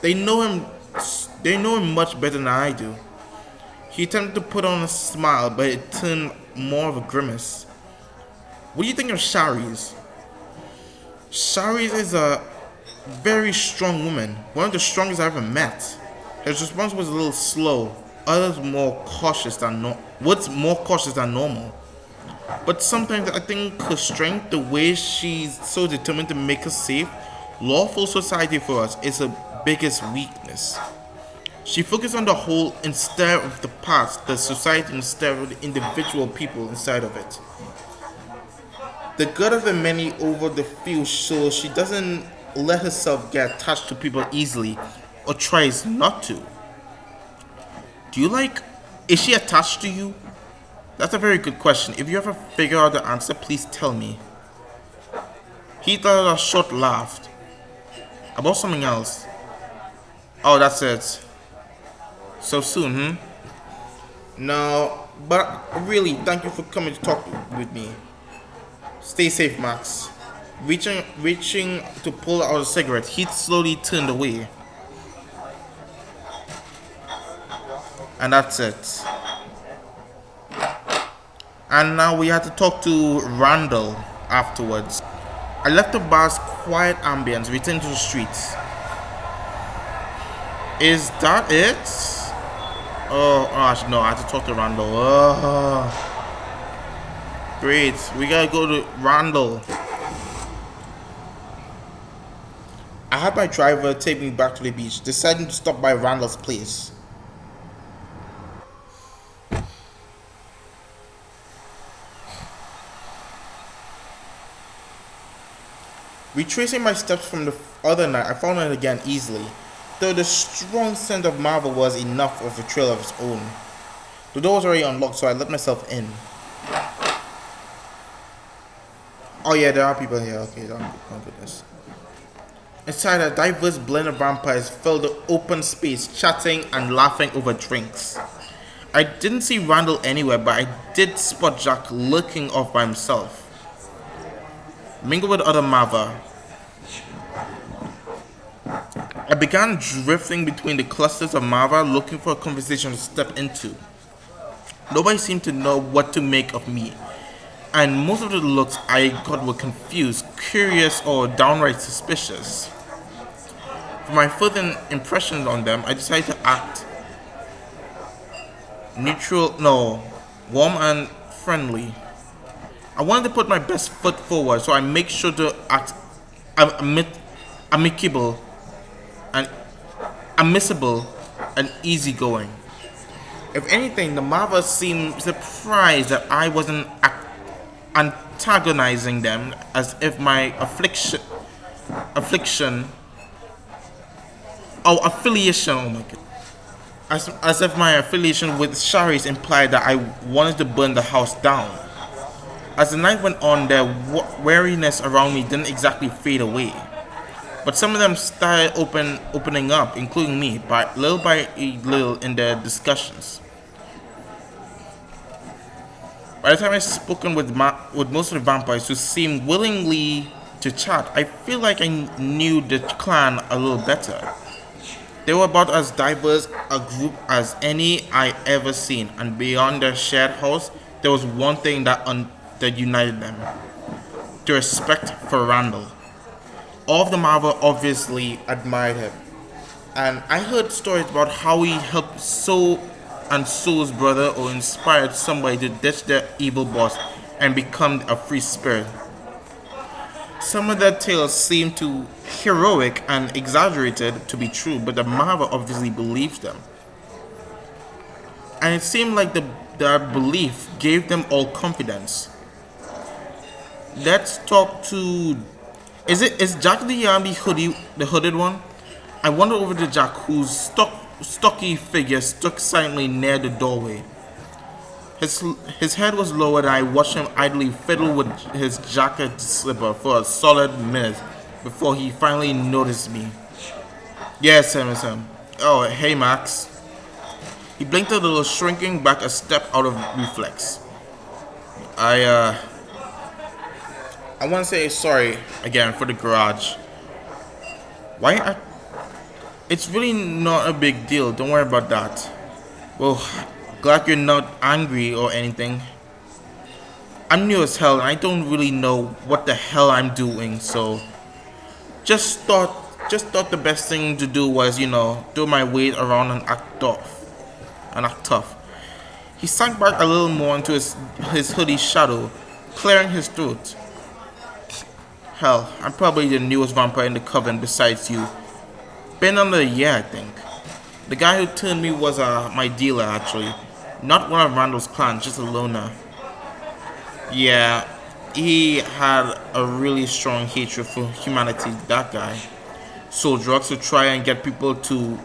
They know him. They know him much better than I do. He attempted to put on a smile, but it turned more of a grimace. What do you think of Sharice? Sharice is a very strong woman, one of the strongest I ever met. His response was a little slow, others more cautious than what's more cautious than normal. But sometimes I think her strength, the way she's so determined to make us safe, lawful society for us, is her biggest weakness. She focuses on the whole instead of the past, the society instead of the individual people inside of it. The good of the many over the few, so she doesn't let herself get attached to people easily or tries not to. Do you like. Is she attached to you? That's a very good question. If you ever figure out the answer, please tell me. He let a short laugh. About something else. Oh, that's it. So soon, No, but really, thank you for coming to talk with me. Stay safe, Max. Reaching to pull out a cigarette, he slowly turned away. And that's it. And now we had to talk to Randall afterwards. I left the bar's quiet ambience, returned to the streets. Is that it? Oh gosh, no, I had to talk to Randall. Great, we gotta go to Randall. I had my driver take me back to the beach, deciding to stop by Randall's place. Retracing my steps from the other night, I found it again easily, though the strong scent of marble was enough of a trail of its own. The door was already unlocked, so I let myself in. Oh yeah, there are people here. Okay, oh goodness. Inside, a diverse blend of vampires filled the open space, chatting and laughing over drinks. I didn't see Randall anywhere, but I did spot Jack lurking off by himself. Mingled with other Mava, I began drifting between the clusters of Mava looking for a conversation to step into. Nobody seemed to know what to make of me, and most of the looks I got were confused, curious, or downright suspicious. For my further impressions on them, I decided to act warm and friendly. I wanted to put my best foot forward, so I make sure to act amicable and admissible and easygoing. If anything, the Marvels seemed surprised that I wasn't antagonizing them, as if my affiliation, oh my god, as if my affiliation with Shari's implied that I wanted to burn the house down. As the night went on, their wariness around me didn't exactly fade away. But some of them started opening up, including me, by little in their discussions. By the time I spoken with most of the vampires who seemed willingly to chat, I feel like I knew the clan a little better. They were about as diverse a group as any I ever seen, and beyond their shared house, there was one thing that united them: the respect for Randall. All of the Marvel obviously admired him, and I heard stories about how he helped Soul's brother, or inspired somebody to ditch their evil boss and become a free spirit. Some of their tales seemed too heroic and exaggerated to be true, but the Marvel obviously believed them. And it seemed like their belief gave them all confidence. let's talk to. Is Jack the hooded one? I wandered over to Jack, whose stocky figure stood silently near the doorway. His his head was lowered, and I watched him idly fiddle with his jacket slipper for a solid minute before he finally noticed me. Yes, Sam, it's him. Oh, hey, Max. He blinked a little, shrinking back a step out of reflex. I uh, I want to say sorry again for the garage. Why? It's really not a big deal. Don't worry about that. Well, glad you're not angry or anything. I'm new as hell and I don't really know what the hell I'm doing, so just thought just thought the best thing to do was, do my weight around and act tough. He sank back a little more into his hoodie shadow, clearing his throat. Hell, I'm probably the newest vampire in the coven besides you. Been under a year, I think. The guy who turned me was my dealer, actually. Not one of Randall's clan, just a loner. Yeah, he had a really strong hatred for humanity, that guy. Sold drugs to try and get people to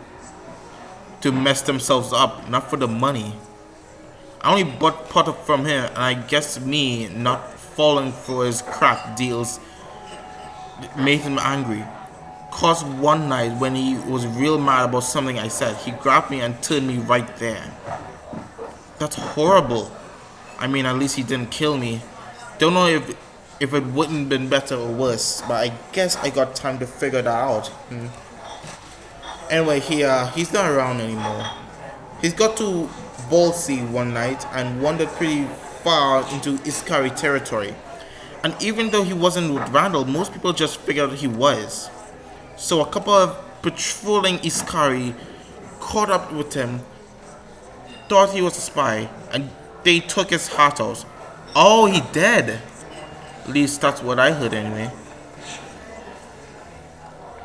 mess themselves up, not for the money. I only bought pot from him, and I guess me not falling for his crap deals made him angry. Cause one night when he was real mad about something I said, he grabbed me and turned me right there. That's horrible. I mean, at least he didn't kill me. Don't know if it wouldn't been better or worse, but I guess I got time to figure that out. Anyway, he's not around anymore. He's got to Ballsy one night and wandered pretty far into Iskari territory. And even though he wasn't with Randall, most people just figured he was. So a couple of patrolling Iskari caught up with him, thought he was a spy, and they took his heart out. Oh, he dead. At least that's what I heard anyway.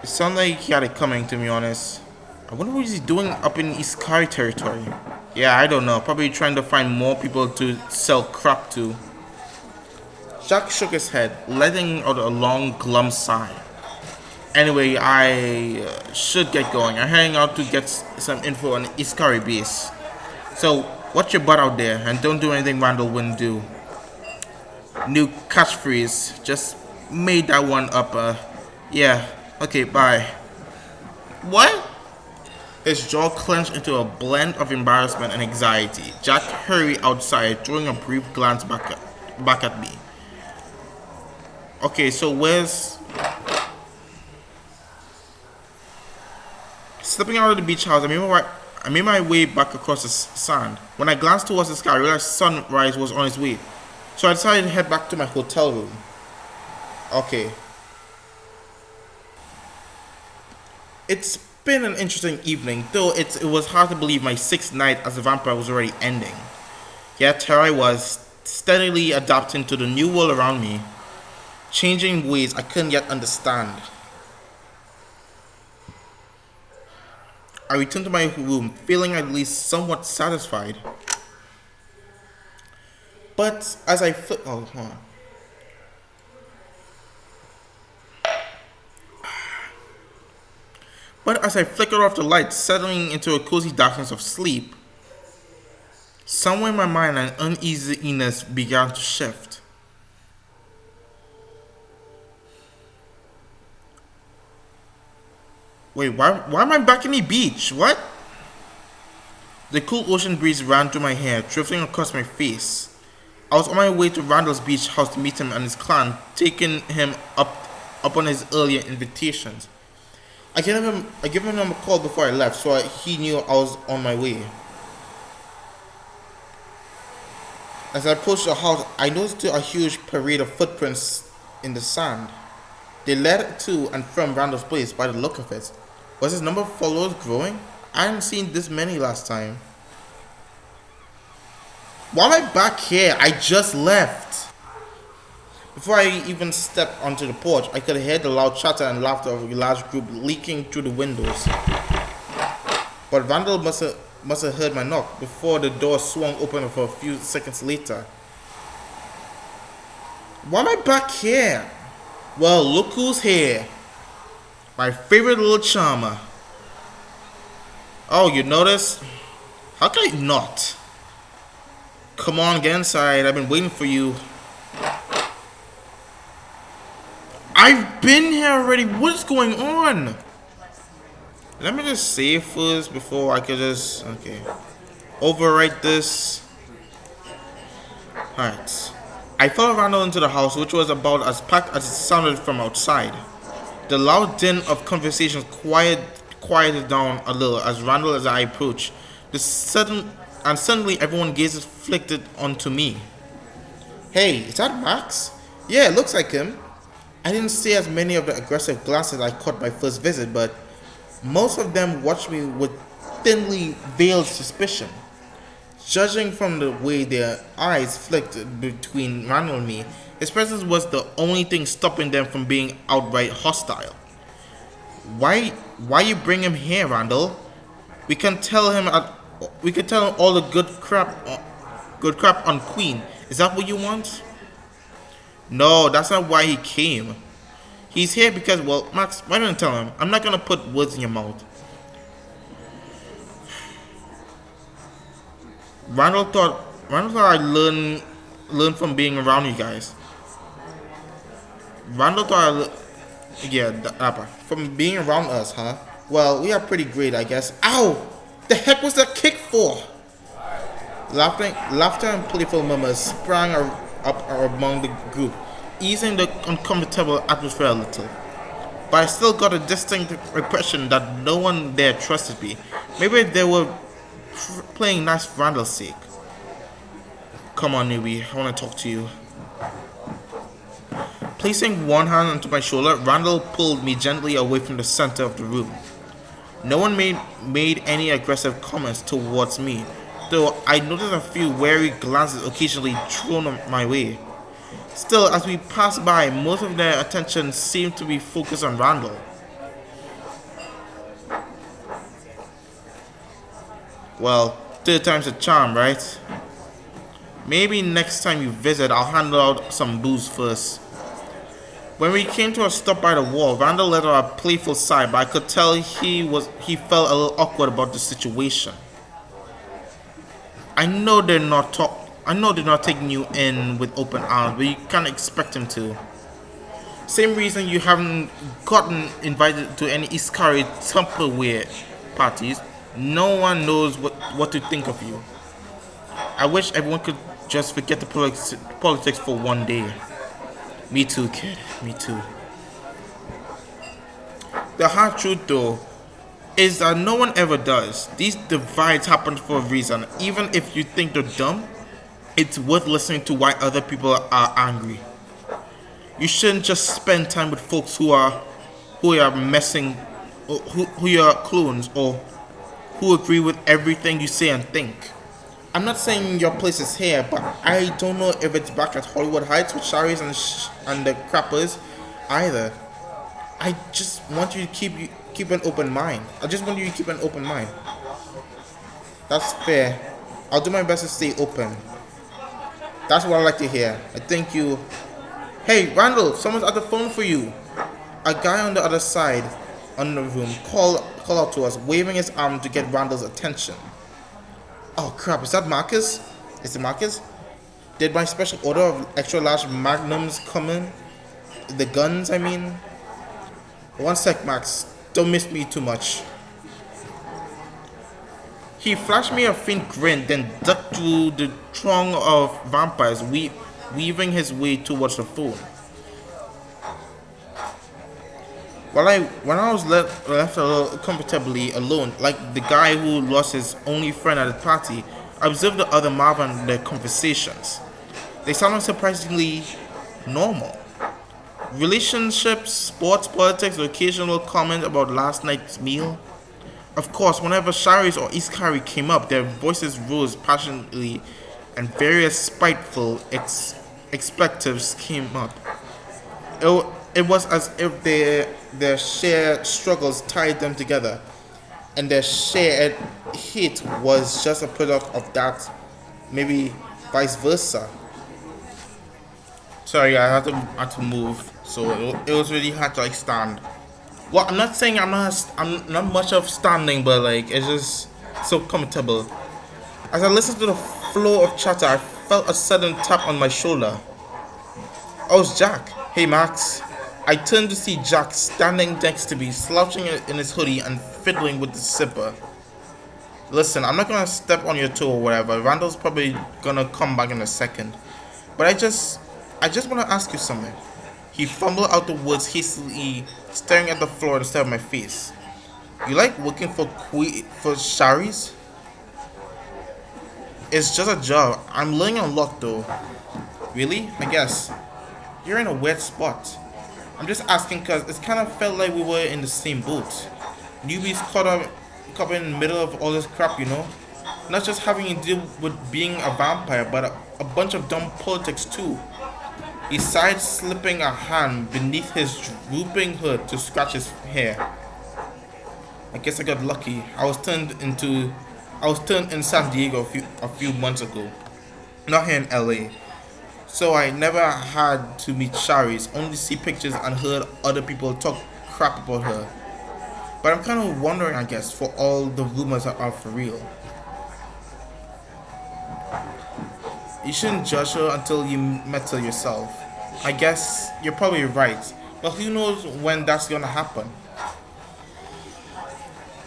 It sounded like he had it coming, to be honest. I wonder what he's doing up in Iskari territory. Yeah, I don't know. Probably trying to find more people to sell crap to. Jack shook his head, letting out a long, glum sigh. Anyway, I should get going. I'm heading out to get some info on Iskari base. So, watch your butt out there and don't do anything Randall wouldn't do. New catchphrase. Just made that one up. Yeah. Okay, bye. What? His jaw clenched into a blend of embarrassment and anxiety. Jack hurried outside, throwing a brief glance back at me. Okay, so where's... Slipping out of the beach house, I made my way back across the sand. When I glanced towards the sky, I realized sunrise was on its way. So I decided to head back to my hotel room. Okay. It's been an interesting evening, though it was hard to believe my sixth night as a vampire was already ending. Yet here I was, steadily adapting to the new world around me, changing ways I couldn't yet understand. I returned to my room, feeling at least somewhat satisfied. But as I flickered off the light, settling into a cozy darkness of sleep, somewhere in my mind an uneasiness began to shift. Wait, why am I back in the beach? What? The cool ocean breeze ran through my hair, drifting across my face. I was on my way to Randall's beach house to meet him and his clan, taking him up on his earlier invitations. I gave him a call before I left, so he knew I was on my way. As I approached the house, I noticed a huge parade of footprints in the sand. They led to and from Randall's place by the look of it. Was his number of followers growing? I hadn't seen this many last time. Why am I back here? I just left. Before I even stepped onto the porch, I could hear the loud chatter and laughter of a large group leaking through the windows. But Randall must have heard my knock before the door swung open for a few seconds later. Why am I back here? Well, look who's here. My favorite little charmer. Oh, you notice? How can I not? Come on, get inside. I've been waiting for you. I've been here already. What is going on? Let me just save first before I could just... Okay. Overwrite this. Alright. I followed Randall into the house, which was about as packed as it sounded from outside. The loud din of conversations quieted down a little as Randall as I approached. Suddenly everyone gazes flicked onto me. Hey, is that Max? Yeah, it looks like him. I didn't see as many of the aggressive glances I caught my first visit, but most of them watched me with thinly veiled suspicion. Judging from the way their eyes flicked between Randall and me, his presence was the only thing stopping them from being outright hostile. Why you bring him here, Randall? We can tell him all the good crap on Queen. Is that what you want? No, that's not why he came. He's here because, well, Max, why don't you tell him? I'm not gonna put words in your mouth. Randall thought I learned from being around you guys. Randall thought from being around us, huh? Well, we are pretty great, I guess. Ow! The heck was that kick for? Laughter and playful murmurs sprang up among the group, easing the uncomfortable atmosphere a little. But I still got a distinct impression that no one there trusted me. Maybe they were playing nice for Randall's sake. Come on, newbie, I want to talk to you. Placing one hand onto my shoulder, Randall pulled me gently away from the center of the room. No one made any aggressive comments towards me, though I noticed a few wary glances occasionally thrown my way. Still, as we passed by, most of their attention seemed to be focused on Randall. Well, third time's a charm, right? Maybe next time you visit, I'll handle out some booze first. When we came to a stop by the wall, Randall let out a playful sigh, but I could tell he felt a little awkward about the situation. I know they're not taking you in with open arms, but you can't expect him to. Same reason you haven't gotten invited to any Iskari Tupperware parties. No one knows what to think of you. I wish everyone could just forget the politics for one day. Me too, kid. Me too. The hard truth, though, is that no one ever does. These divides happen for a reason. Even if you think they're dumb, it's worth listening to why other people are angry. You shouldn't just spend time with folks who are messing, or who are clones, or who agree with everything you say and think. I'm not saying your place is here, but I don't know if it's back at Hollywood Heights with Shari's and the Crappers either. I just want you to keep an open mind. That's fair. I'll do my best to stay open. That's what I like to hear. I thank you. Hey, Randall, someone's at the phone for you. A guy on the other side on the room called out to us, waving his arm to get Randall's attention. Oh crap, is that Marcus? Is it Marcus? Did my special order of extra large magnums come in? The guns, I mean? One sec, Max. Don't miss me too much. He flashed me a faint grin, then ducked through the throng of vampires, weaving his way towards the phone. When I was left a little comfortably alone, like the guy who lost his only friend at the party, I observed the other marvel and their conversations. They sounded surprisingly normal. Relationships, sports, politics, occasional comment about last night's meal. Of course, whenever Shari's or Iskari came up, their voices rose passionately and various spiteful expletives came up. It was as if their shared struggles tied them together, and their shared hate was just a product of that, maybe vice versa. Sorry, I had to move, so it was really hard to like stand. Well, I'm not saying I'm not much of standing, but like it's just so comfortable. As I listened to the flow of chatter, I felt a sudden tap on my shoulder. Oh, it's Jack. Hey, Max. I turned to see Jack standing next to me, slouching in his hoodie and fiddling with the zipper. Listen, I'm not gonna step on your toe or whatever. Randall's probably gonna come back in a second. But I just wanna ask you something. He fumbled out the words hastily, staring at the floor instead of my face. You like working for Shari's? It's just a job. I'm learning a lot though. Really? I guess. You're in a weird spot. I'm just asking because it's kind of felt like we were in the same boat. Newbies caught in the middle of all this crap, you know? Not just having to deal with being a vampire, but a bunch of dumb politics too. He sighed, slipping a hand beneath his drooping hood to scratch his hair. I guess I got lucky. I was turned in San Diego a few months ago, not here in LA. So I never had to meet Shari's, only see pictures and heard other people talk crap about her. But I'm kind of wondering, I guess, for all the rumors are for real. You shouldn't judge her until you met her yourself. I guess you're probably right, but who knows when that's gonna happen.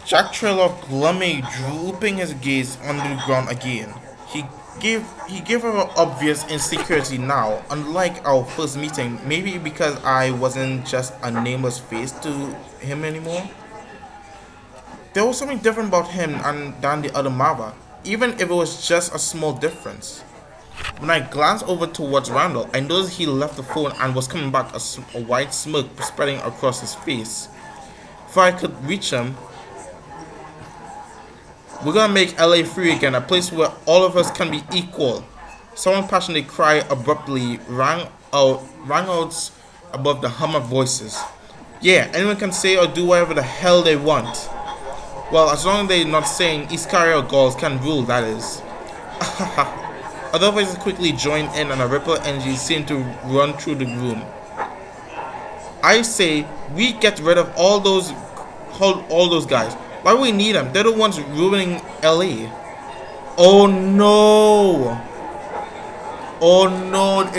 Jack trailed off glumly, drooping his gaze on the ground again. He gave her an obvious insecurity now, unlike our first meeting, maybe because I wasn't just a nameless face to him anymore. There was something different about him than the other Mava, even if it was just a small difference. When I glanced over towards Randall, I noticed he left the phone and was coming back, a white smirk spreading across his face. Before I could reach him, we're gonna make LA free again, a place where all of us can be equal. Someone passionately cried abruptly, rang out above the hum of voices. Yeah, anyone can say or do whatever the hell they want. Well, as long as they're not saying East Carrier girls can rule, that is. Other voices quickly joined in and a ripple of energy seemed to run through the room. I say we get rid of all those guys. Why do we need them? They're the ones ruining LA. Oh no! Oh no!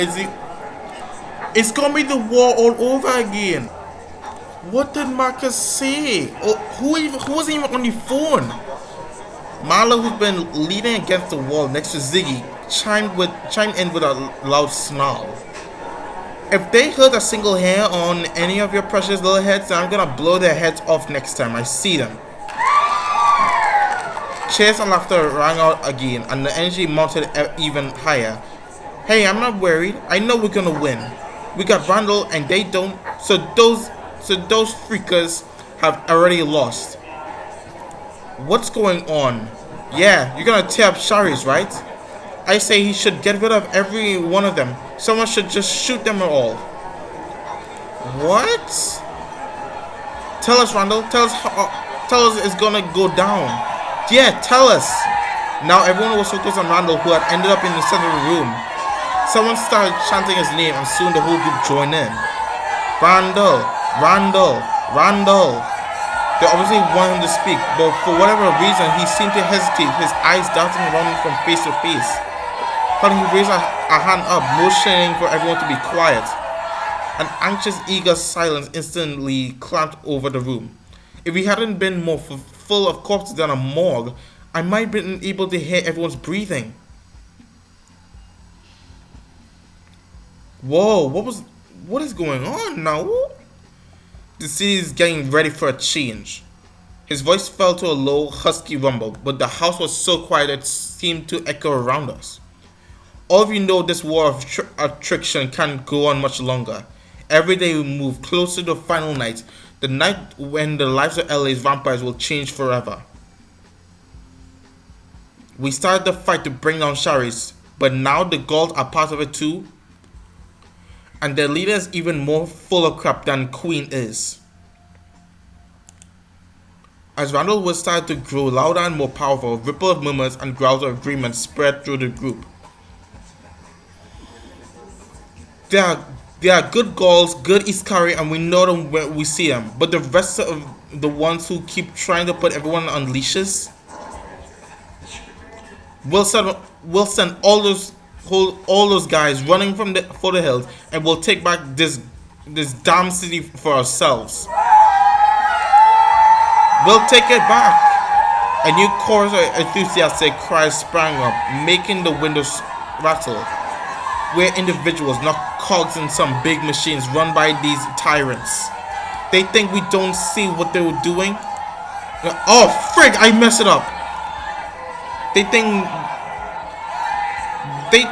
It's gonna be the war all over again. What did Marcus say? Oh, who wasn't even on the phone? Marla, who's been leaning against the wall next to Ziggy, chimed in with a loud snarl. If they hurt a single hair on any of your precious little heads, then I'm gonna blow their heads off next time I see them. Cheers and laughter rang out again, and the energy mounted even higher. Hey, I'm not worried. I know we're gonna win. We got Randall, and they don't. So those freakers have already lost. What's going on? Yeah, you're gonna tear up Shari's, right? I say he should get rid of every one of them. Someone should just shoot them all. What? Tell us, Randall. Tell us it's gonna go down. Yeah, tell us. Now everyone was focused on Randall, who had ended up in the center of the room. Someone started chanting his name, and soon the whole group joined in. Randall, Randall, Randall. They obviously want him to speak, but for whatever reason, he seemed to hesitate, his eyes darting around from face to face. Finally, he raised a hand up, motioning for everyone to be quiet. An anxious, eager silence instantly clamped over the room. If we hadn't been more full of corpses than a morgue, I might have been able to hear everyone's breathing. Whoa, what is going on now? The city is getting ready for a change. His voice fell to a low, husky rumble, but the house was so quiet it seemed to echo around us. All of you know this war of attrition can't go on much longer. Every day we move closer to the final night, the night when the lives of LA's vampires will change forever. We started the fight to bring down Shari's, but now the Gauls are part of it too. And their leader is even more full of crap than Queen is. As Randall's words started to grow louder and more powerful, a ripple of murmurs and growls of agreement spread through the group. They are they are good girls, good Iskari, and we know them when we see them. But the rest of the ones who keep trying to put everyone on leashes, we'll send all those guys running from the for the hills, and we'll take back this damn city for ourselves. We'll take it back. A new chorus of enthusiastic cries sprang up, making the windows rattle. We're individuals, not cogs in some big machines run by these tyrants. They think we don't see what they were doing. Oh, frig! I messed it up. They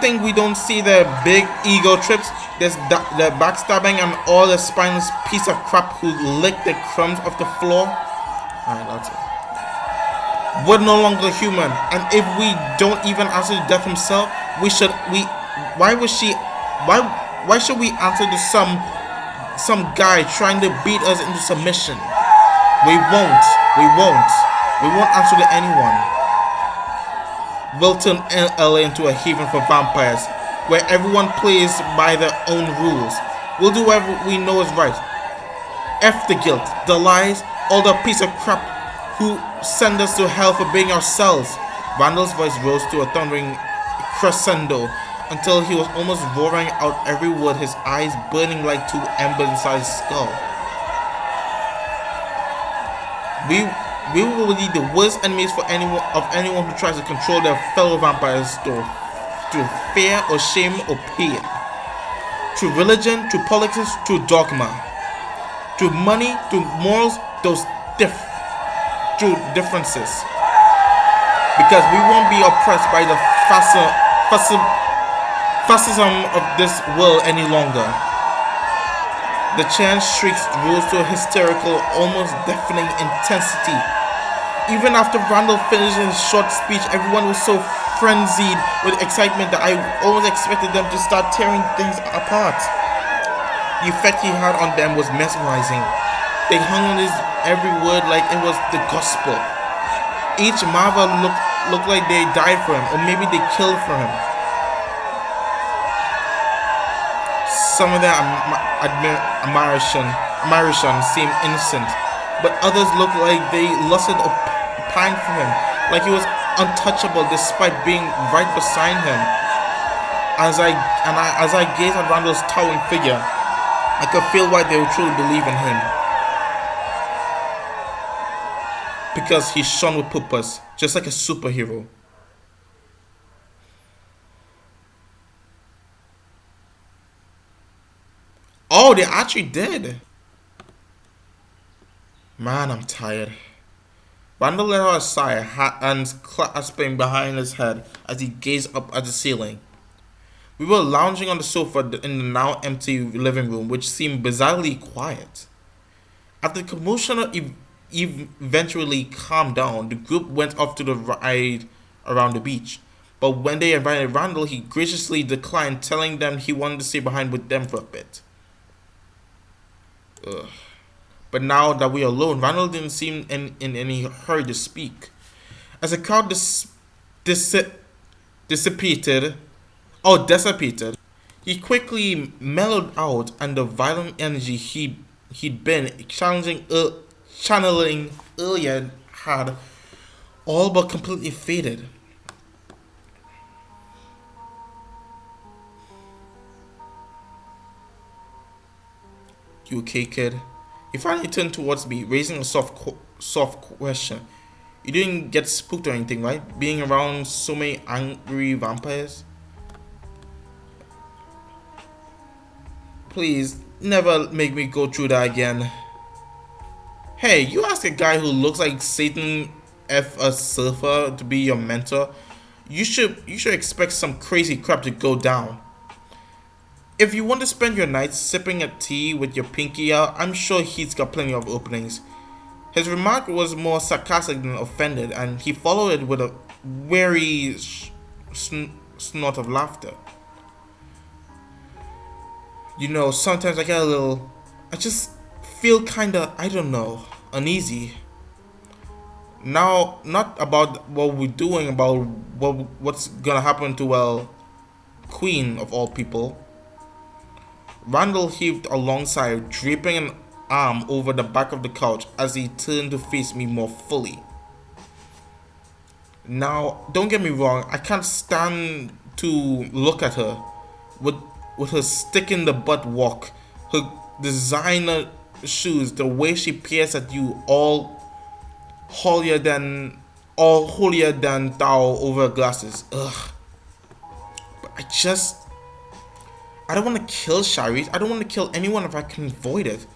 think we don't see their big ego trips. There's the backstabbing and all the spineless piece of crap who lick the crumbs off the floor. Alright, that's it. We're no longer human, and if we don't even answer to death himself, why should we answer to some guy trying to beat us into submission? We won't answer to anyone. We'll turn LA into a haven for vampires, where everyone plays by their own rules. We'll do whatever we know is right. F the guilt, the lies, all the piece of crap who send us to hell for being ourselves. Randall's voice rose to a thundering crescendo until he was almost roaring out every word, his eyes burning like two embers inside his skull. We will be the worst enemies for anyone who tries to control their fellow vampires through fear or shame or pain. Through religion, through politics, through dogma. Through money, through morals, through differences. Because we won't be oppressed by the fascism of this world any longer. The chant shrieks rose to a hysterical, almost deafening intensity. Even after Randall finished his short speech, everyone was so frenzied with excitement that I almost expected them to start tearing things apart. The effect he had on them was mesmerizing. They hung on his every word like it was the gospel. Each marvel looked like they died for him, or maybe they killed for him. Some of their admiration seemed innocent, but others looked like they lusted or pined for him, like he was untouchable despite being right beside him. As I gazed at Randall's towering figure, I could feel why they would truly believe in him. Because he shone with purpose, just like a superhero. Oh, they actually did. Man, I'm tired. Randall let out a sigh, hands clasping behind his head as he gazed up at the ceiling. We were lounging on the sofa in the now empty living room, which seemed bizarrely quiet. After the commotion eventually calmed down, the group went off to the ride around the beach. But when they invited Randall, he graciously declined, telling them he wanted to stay behind with them for a bit. Ugh. But now that we are alone, Randall didn't seem in any hurry to speak. As the crowd dissipated, he quickly mellowed out, and the violent energy he'd been channeling earlier had all but completely faded. You okay, kid? He finally turned towards me, raising a soft question. You didn't get spooked or anything, right? Being around so many angry vampires? Please, never make me go through that again. Hey, you ask a guy who looks like Satan F a surfer to be your mentor? You should expect some crazy crap to go down. If you want to spend your nights sipping a tea with your pinky out, I'm sure he's got plenty of openings. His remark was more sarcastic than offended, and he followed it with a wary snort of laughter. You know, sometimes I just feel kinda, I don't know, uneasy. Now, not about what we're doing, about what's gonna happen to, well, Queen of all people. Randall heaved alongside, draping an arm over the back of the couch as he turned to face me more fully. Now, don't get me wrong, I can't stand to look at her with her stick in the butt walk, her designer shoes, the way she peers at you, holier than thou over glasses. Ugh. But I don't want to kill Sharice. I don't want to kill anyone if I can avoid it.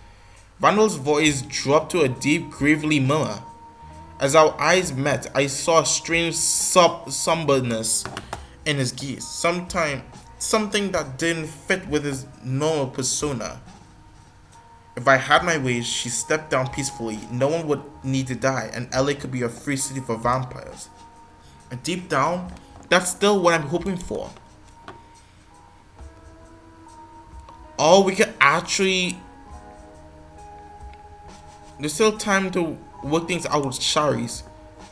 Randall's voice dropped to a deep, gravely murmur. As our eyes met, I saw a strange somberness in his gaze. Something that didn't fit with his normal persona. If I had my way, she stepped down peacefully. No one would need to die, and LA could be a free city for vampires. And deep down, that's still what I'm hoping for. Or we could actually... There's still time to work things out with Sharice.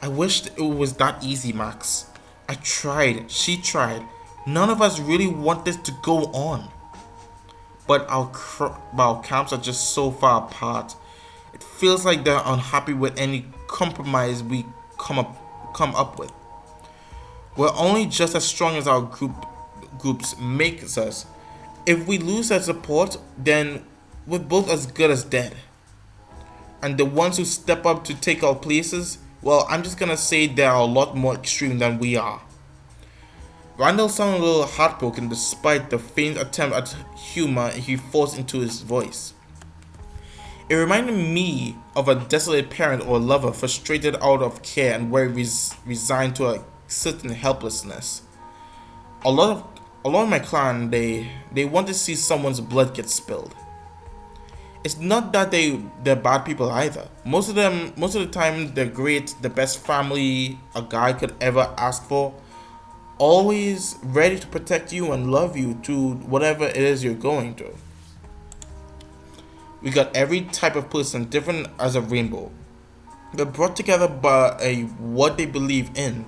I wished it was that easy, Max. I tried. She tried. None of us really want this to go on. But our camps are just so far apart. It feels like they're unhappy with any compromise we come up with. We're only just as strong as our groups makes us. If we lose that support, then we're both as good as dead. And the ones who step up to take our places, well, I'm just gonna say they're a lot more extreme than we are. Randall sounded a little heartbroken despite the faint attempt at humor he forced into his voice. It reminded me of a desolate parent or lover frustrated out of care and very resigned to a certain helplessness. A lot of my clan, they want to see someone's blood get spilled. It's not that they're bad people either. Most of the time, they're great, the best family a guy could ever ask for. Always ready to protect you and love you through whatever it is you're going through. We got every type of person, different as a rainbow. They're brought together by what they believe in.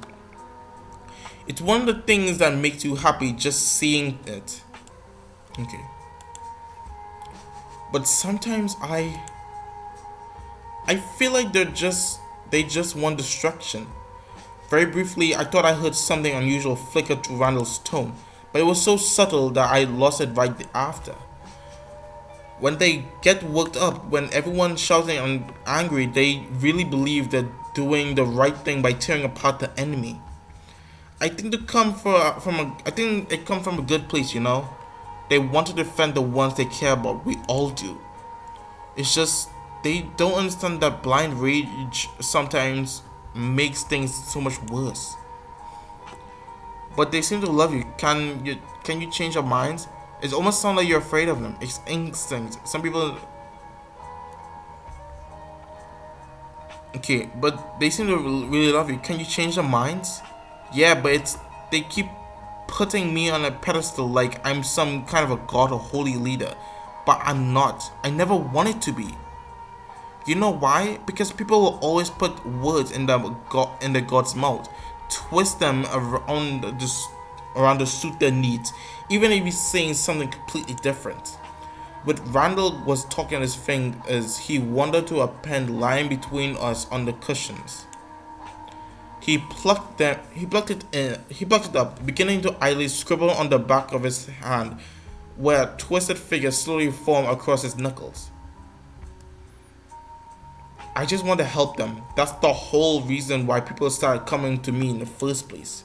It's one of the things that makes you happy just seeing it. Okay. But sometimes I feel like they just want destruction. Very briefly, I thought I heard something unusual flicker through Randall's tone, but it was so subtle that I lost it right after. When they get worked up, when everyone's shouting and angry, they really believe they're doing the right thing by tearing apart the enemy. I think it comes from a good place, you know. They want to defend the ones they care about. We all do. It's just they don't understand that blind rage sometimes makes things so much worse. But they seem to love you. Can you change your minds? It almost sounds like you're afraid of them. It's instinct. Some people... Okay, but they seem to really love you. Can you change their minds? Yeah, but they keep putting me on a pedestal like I'm some kind of a god or holy leader. But I'm not. I never wanted to be. You know why? Because people will always put words in the god's mouth, twist them around to suit their needs, even if he's saying something completely different. With Randall was talking his thing as he wandered to a pen lying between us on the cushions. He plucked it up, beginning to idly scribble on the back of his hand, where a twisted figure slowly formed across his knuckles. I just want to help them. That's the whole reason why people started coming to me in the first place.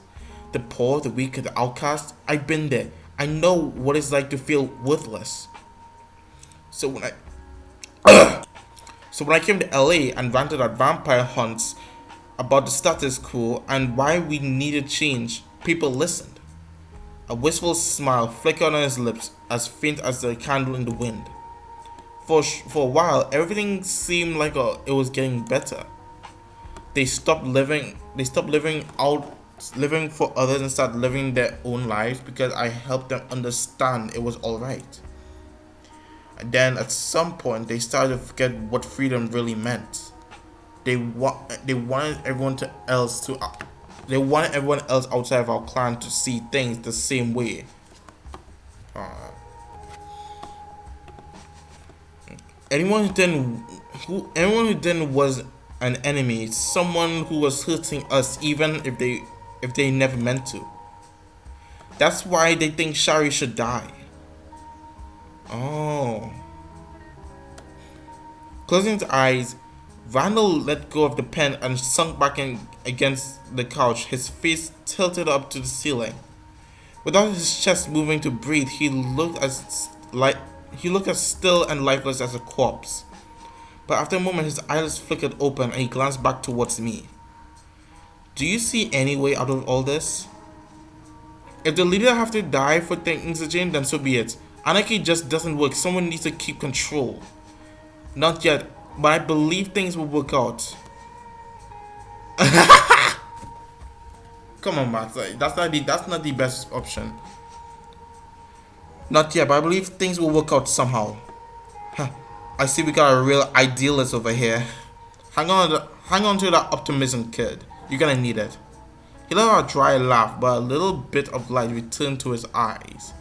The poor, the weak, the outcast. I've been there. I know what it's like to feel worthless. So when I came to LA and ranted at vampire hunts about the status quo and why we needed change, people listened. A wistful smile flickered on his lips, as faint as the candle in the wind. For a while, everything seemed like it was getting better. They stopped living for others and started living their own lives because I helped them understand it was alright. And then at some point, they started to forget what freedom really meant. They wanted everyone else outside of our clan to see things the same way. Anyone who didn't was an enemy, someone who was hurting us even if they never meant to. That's why they think Shari should die. Oh. Closing his eyes, Randall let go of the pen and sunk back in against the couch, his face tilted up to the ceiling. Without his chest moving to breathe, he looked as still and lifeless as a corpse. But after a moment, his eyelids flickered open and he glanced back towards me. Do you see any way out of all this? If the leader have to die for things to change, then so be it. Anarchy just doesn't work. Someone needs to keep control. Not yet, but I believe things will work out. Come on, Max. That's not the best option. Not yet, but I believe things will work out somehow. Huh. I see we got a real idealist over here. Hang on to that optimism, kid. You're gonna need it. He let out a dry laugh, but a little bit of light returned to his eyes.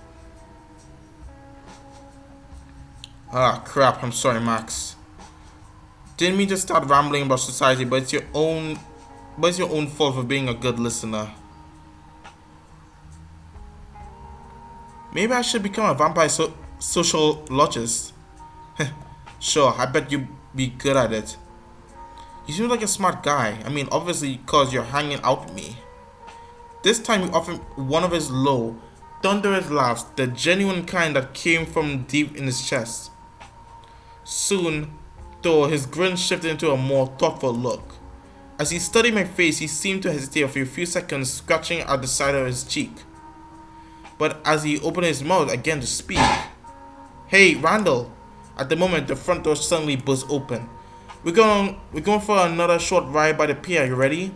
Ah, crap. I'm sorry, Max. Didn't mean to start rambling about society, but it's your own fault for being a good listener. Maybe I should become a vampire sociologist. Sure, I bet you'd be good at it. You seem like a smart guy. I mean, obviously, because you're hanging out with me. This time he offered one of his low, thunderous laughs, the genuine kind that came from deep in his chest. Soon, though, his grin shifted into a more thoughtful look. As he studied my face, he seemed to hesitate for a few seconds, scratching at the side of his cheek. But as he opened his mouth again to speak, "Hey, Randall!" At the moment, the front door suddenly burst open. We're going for another short ride by the pier. You ready?"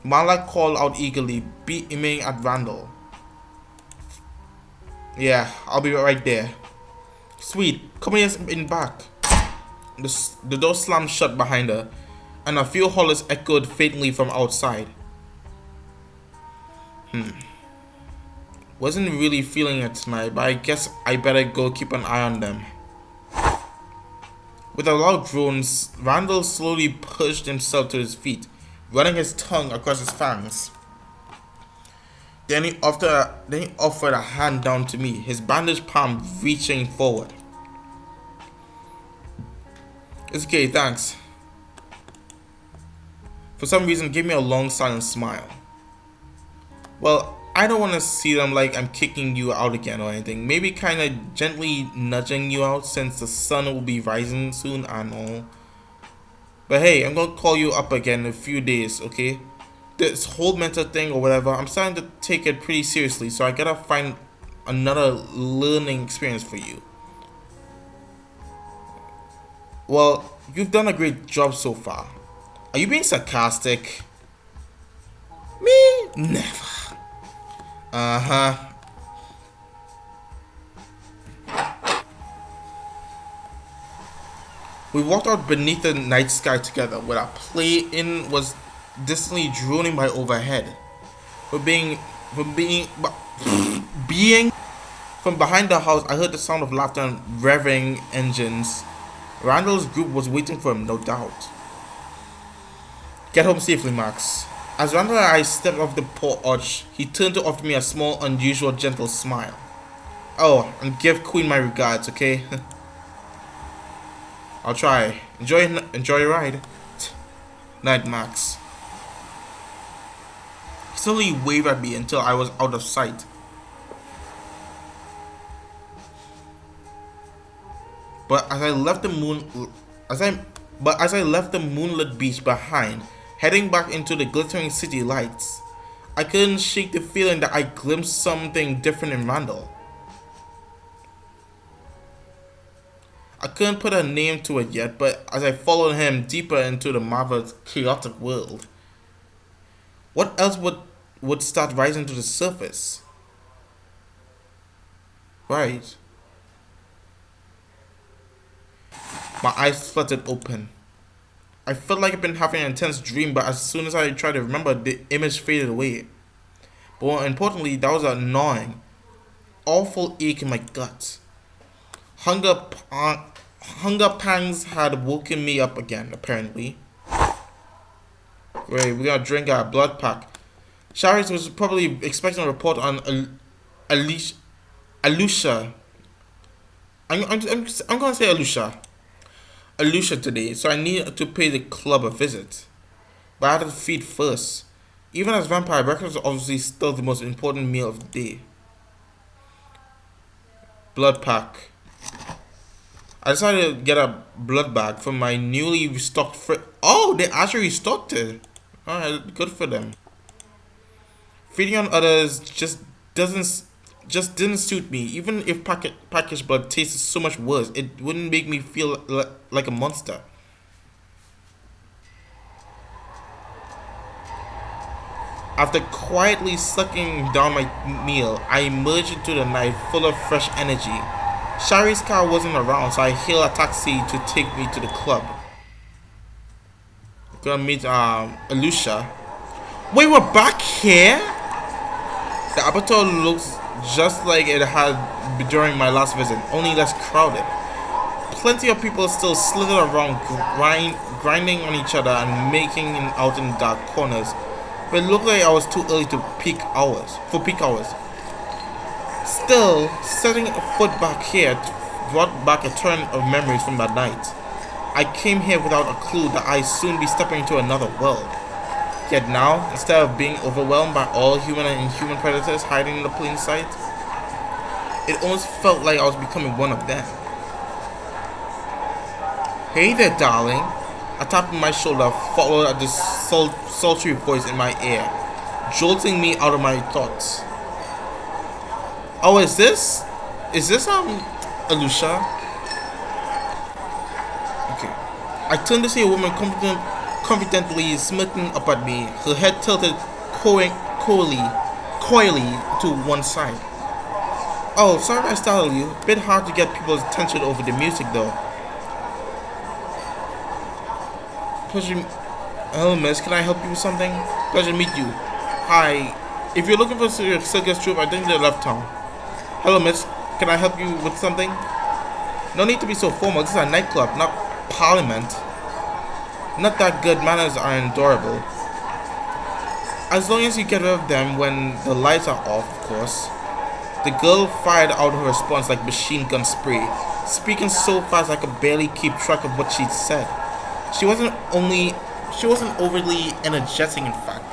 Mala called out eagerly, beaming at Randall. "Yeah, I'll be right there." "Sweet, come here in back." The door slammed shut behind her, and a few hollers echoed faintly from outside. Wasn't really feeling it tonight, but I guess I better go keep an eye on them. With a loud groan, Randall slowly pushed himself to his feet, running his tongue across his fangs. Then he offered a hand down to me, his bandaged palm reaching forward. "It's okay, thanks." For some reason, gave me a long silent smile. "Well, I don't want to see them like I'm kicking you out again or anything. Maybe kind of gently nudging you out since the sun will be rising soon, I know. But hey, I'm going to call you up again in a few days, okay? This whole mental thing or whatever, I'm starting to take it pretty seriously, so I gotta find another learning experience for you." "Well, you've done a great job so far." "Are you being sarcastic?" "Me? Never." "Uh-huh." We walked out beneath the night sky together, where our plane was distantly droning by overhead. Being from behind the house, I heard the sound of laughter and revving engines. Randall's group was waiting for him, no doubt. "Get home safely, Max." As Randall and I stepped off the porch, he turned to offer me a small, unusual, gentle smile. "Oh, and give Queen my regards, okay?" "I'll try. Enjoy your ride." "Night, Max." He slowly waved at me until I was out of sight. But as I left the moonlit beach behind, heading back into the glittering city lights, I couldn't shake the feeling that I glimpsed something different in Randall. I couldn't put a name to it yet, but as I followed him deeper into the marvelous, chaotic world, what else would start rising to the surface? Right. My eyes fluttered open. I felt like I'd been having an intense dream, but as soon as I tried to remember, the image faded away. But more importantly, that was an gnawing, awful ache in my gut. Hunger pangs had woken me up again, apparently. Wait, we're gonna drink our blood pack. Sharice was probably expecting a report on Alusha. I'm gonna say Alusha today, so I need to pay the club a visit. But I had to feed first. Even as vampire, breakfast is obviously still the most important meal of the day. Blood pack. I decided to get a blood bag from my newly restocked Oh, they actually restocked it. Alright, good for them. Feeding on others didn't suit me. Even if packaged blood tasted so much worse, it wouldn't make me feel like a monster. After quietly sucking down my meal, I emerged into the night full of fresh energy. Shari's car wasn't around, so I hailed a taxi to take me to the club. Gonna meet Alusha. Wait, we're back here? The abattoir looks just like it had during my last visit, only less crowded. Plenty of people still slithered around, grinding on each other and making out in dark corners. But it looked like I was too early for peak hours. Still, setting a foot back here brought back a turn of memories from that night. I came here without a clue that I'd soon be stepping into another world. Yet now, instead of being overwhelmed by all human and inhuman predators hiding in the plain sight, it almost felt like I was becoming one of them. Hey there, darling. A tap on my shoulder followed at this sultry voice in my ear, jolting me out of my thoughts. Oh, is this Alusha? Okay. I turned to see a woman confidently smirking up at me, her head tilted coyly to one side. Oh, sorry if I startled you. Bit hard to get people's attention over the music though. Hello, miss. Can I help you with something? Pleasure to meet you. Hi. If you're looking for a circus troupe, I think they left town. Hello, miss. Can I help you with something? No need to be so formal. This is a nightclub, not parliament. Not that good manners are endurable. As long as you get rid of them when the lights are off, of course. The girl fired out her response like machine gun spray, speaking so fast I could barely keep track of what she'd said. She wasn't overly energetic, in fact.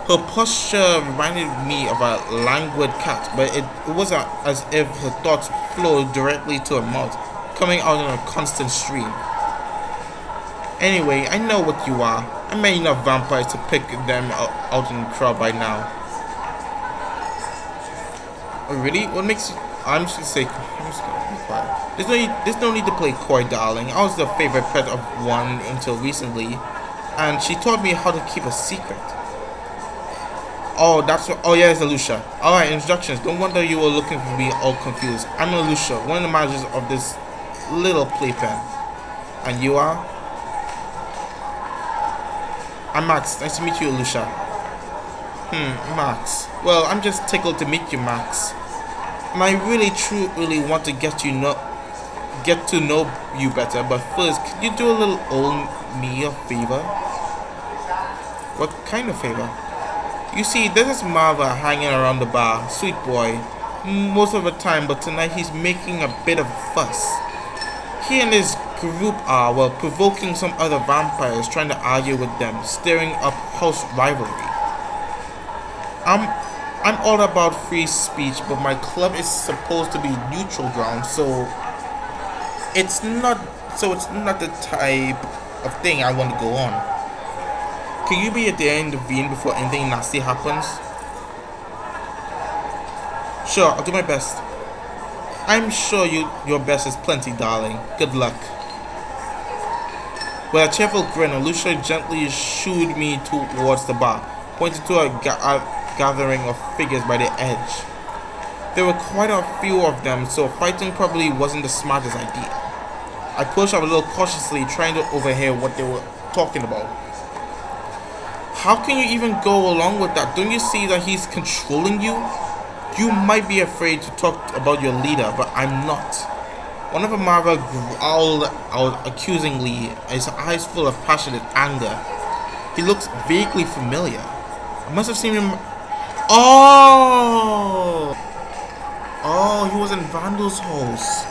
Her posture reminded me of a languid cat, but it wasn't as if her thoughts flowed directly to her mouth, coming out in a constant stream. Anyway, I know what you are. I met enough vampires to pick them out in the crowd by now. Oh, really? What makes you... I'm just gonna be quiet. There's no need to play coy, darling. I was the favorite pet of one until recently, and she taught me how to keep a secret. Oh, that's what... Oh, yeah, it's Alusha. Alright, introductions. Don't wonder you were looking for me all confused. I'm Alusha, one of the managers of this little playpen. And you are? I'm Max. Nice to meet you, Alusha. Max. Well, I'm just tickled to meet you, Max. And I really want to get to know you better, but first, could you do a little old me a favor? What kind of favor? You see, there's this Marva hanging around the bar, sweet boy, most of the time, but tonight he's making a bit of a fuss. He and his group are, well, provoking some other vampires, trying to argue with them, stirring up house rivalry. I'm all about free speech, but my club is supposed to be neutral ground, so it's not the type of thing I want to go on. Can you be there and intervene before anything nasty happens? Sure, I'll do my best. I'm sure your best is plenty, darling. Good luck. With a cheerful grin, Alusha gently shooed me towards the bar, pointing to a gathering of figures by the edge. There were quite a few of them, so fighting probably wasn't the smartest idea. I pushed up a little cautiously, trying to overhear what they were talking about. How can you even go along with that? Don't you see that he's controlling you? You might be afraid to talk about your leader, but I'm not. One of Amara growled out accusingly, his eyes full of passionate anger. He looks vaguely familiar. I must have seen him. Oh! Oh, he was in Vandal's house.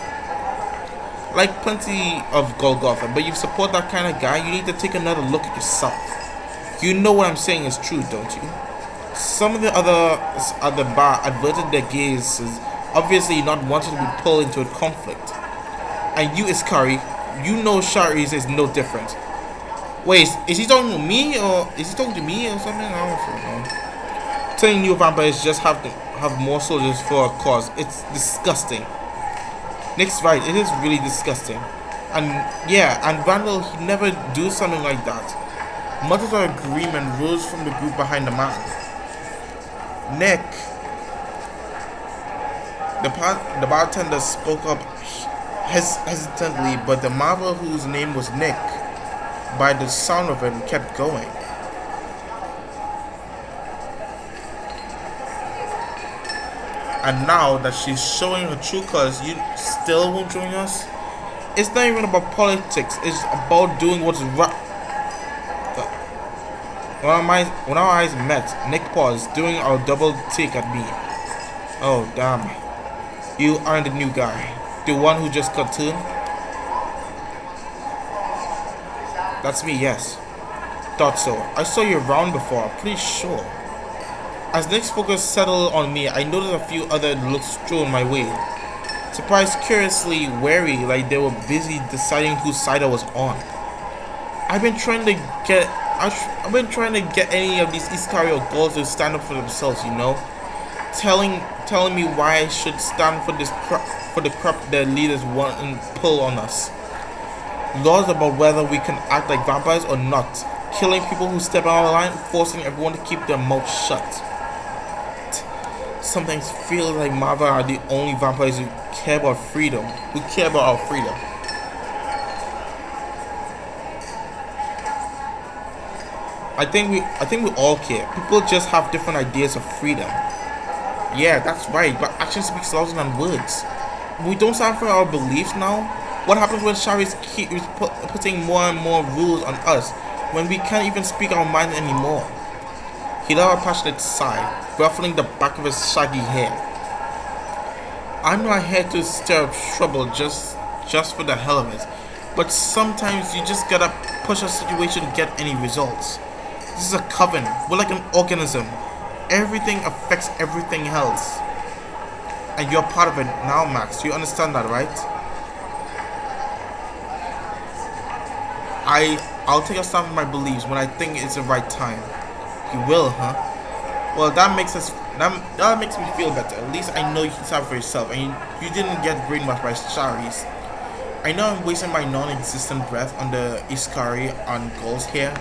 Like plenty of Golgotha, but you support that kind of guy, you need to take another look at yourself. You know what I'm saying is true, don't you? Some of the others at the bar averted their gazes, obviously not wanting to be pulled into a conflict. And you, Iskari, you know Shari's is no different. Wait, is he talking to me or is he talking to me or something? I don't know. Telling new vampires just have more soldiers for a cause. It's disgusting. Nick's right, it is really disgusting. And yeah, and Vandal, he never do something like that. Mutters of agreement rose from the group behind the man. Nick. The bartender spoke up hesitantly, but the marvel whose name was Nick, by the sound of it, kept going. And now that she's showing her true colors, you still won't join us? It's not even about politics, it's about doing what's right. When our eyes met, Nick paused, doing a double take at me. Oh, damn. You aren't the new guy. The one who just cartooned? That's me, yes. Thought so. I saw you around before, pretty sure. As Nick's focus settled on me, I noticed a few other looks thrown my way. Surprised, curiously wary, like they were busy deciding whose side I was on. I've been trying to get any of these Iscariot girls to stand up for themselves, you know? Telling me why I should stand for the crap their leaders want and pull on us. Laws about whether we can act like vampires or not. Killing people who step out of line, forcing everyone to keep their mouth shut. Sometimes feel like Marva are the only vampires who care about freedom, who care about our freedom. I think we all care. People just have different ideas of freedom. Yeah, that's right, but action speaks louder than words. We don't stand for our beliefs now. What happens when Shari's keeps putting more and more rules on us when we can't even speak our mind anymore? He let out a passionate sigh, ruffling the back of his shaggy hair. I'm not here to stir up trouble just for the hell of it, but sometimes you just gotta push a situation to get any results. This is a coven. We're like an organism. Everything affects everything else. And you're part of it now, Max. You understand that, right? I'll take a stand for my beliefs when I think it's the right time. You will, huh? Well, that makes me feel better. At least I know you can stand for yourself, and you didn't get brainwashed by Charis. I know I'm wasting my non-existent breath on the Iskari on goals here,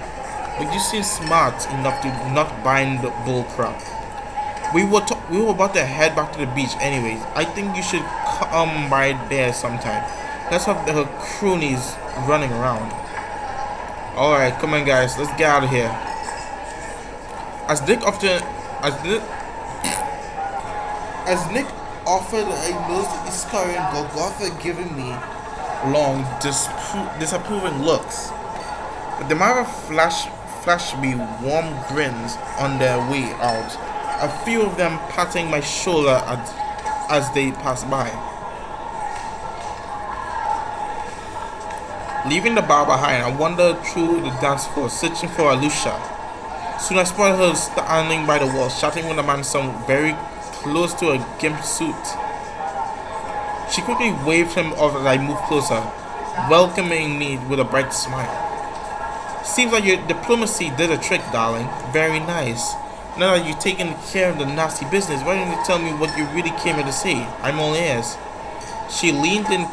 but you seem smart enough to not bind the bull crap. We were about to head back to the beach anyways. I think you should come by there sometime. Let's have the croonies running around. Alright, come on guys, let's get out of here. As Nick offered, I noticed the Iskari and Golgotha giving me long, disapproving looks. But the Mara flashed me warm grins on their way out, a few of them patting my shoulder as they passed by. Leaving the bar behind, I wandered through the dance floor, searching for Alusha. Soon I spotted her standing by the wall, chatting with a man some very close to a gimp suit. She quickly waved him off as I moved closer, welcoming me with a bright smile. Seems like your diplomacy did a trick, darling. Very nice. Now that you've taken care of the nasty business, why don't you tell me what you really came here to say? I'm all ears. She leaned in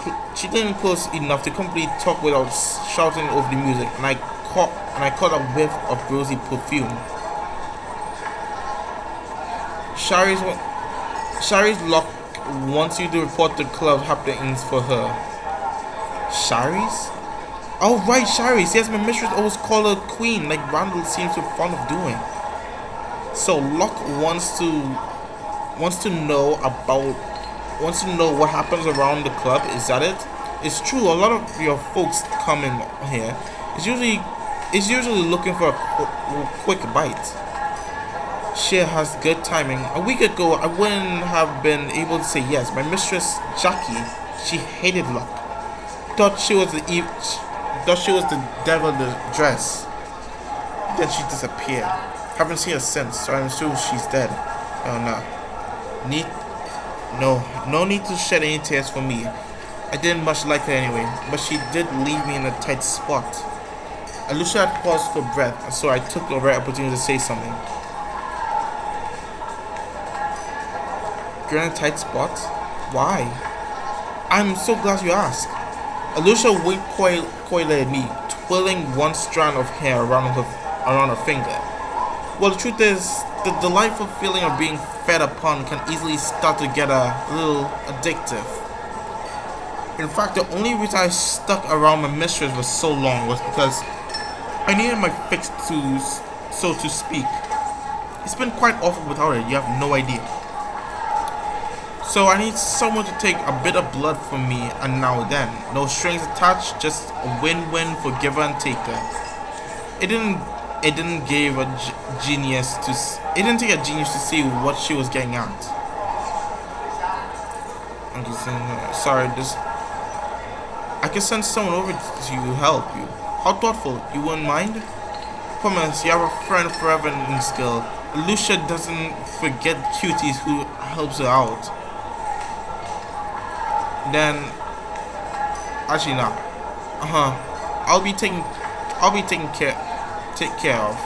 close enough to completely talk without shouting over the music, and I caught a whiff of rosy perfume. Shari's lock wants you to report the club happenings for her. Shari's? Oh right, Shari's. Yes, my mistress always called her queen, like Randall seems so fond of doing. So Locke wants to know what happens around the club. Is that it? It's true. A lot of your folks come in here. It's usually it's usually looking for a quick bite. She has good timing. A week ago, I wouldn't have been able to say yes. My mistress, Jackie, she hated luck. Thought she was thought she was the devil in the dress. Then she disappeared. Haven't seen her since, so I'm sure she's dead. Oh no. Need no need to shed any tears for me. I didn't much like her anyway, but she did leave me in a tight spot. Alicia had paused for breath, so I took the right opportunity to say something. You're in a tight spot? Why? I'm so glad you asked. Alicia winked coyly at me, twirling one strand of hair around her finger. Well, the truth is, the delightful feeling of being fed upon can easily start to get a little addictive. In fact, the only reason I stuck around my mistress for so long was because I needed my fix to, so to speak. It's been quite awful without her, you have no idea. So I need someone to take a bit of blood from me and now and then. No strings attached, just a win-win for giver and taker. It didn't give a genius to it didn't take a genius to see what she was getting at. I'm just saying, sorry, this I can send someone over to help you. How thoughtful, you wouldn't mind? Promise, you have a friend forever in skill. Lucia doesn't forget cuties who helps her out. Then actually no. I'll be taken care of.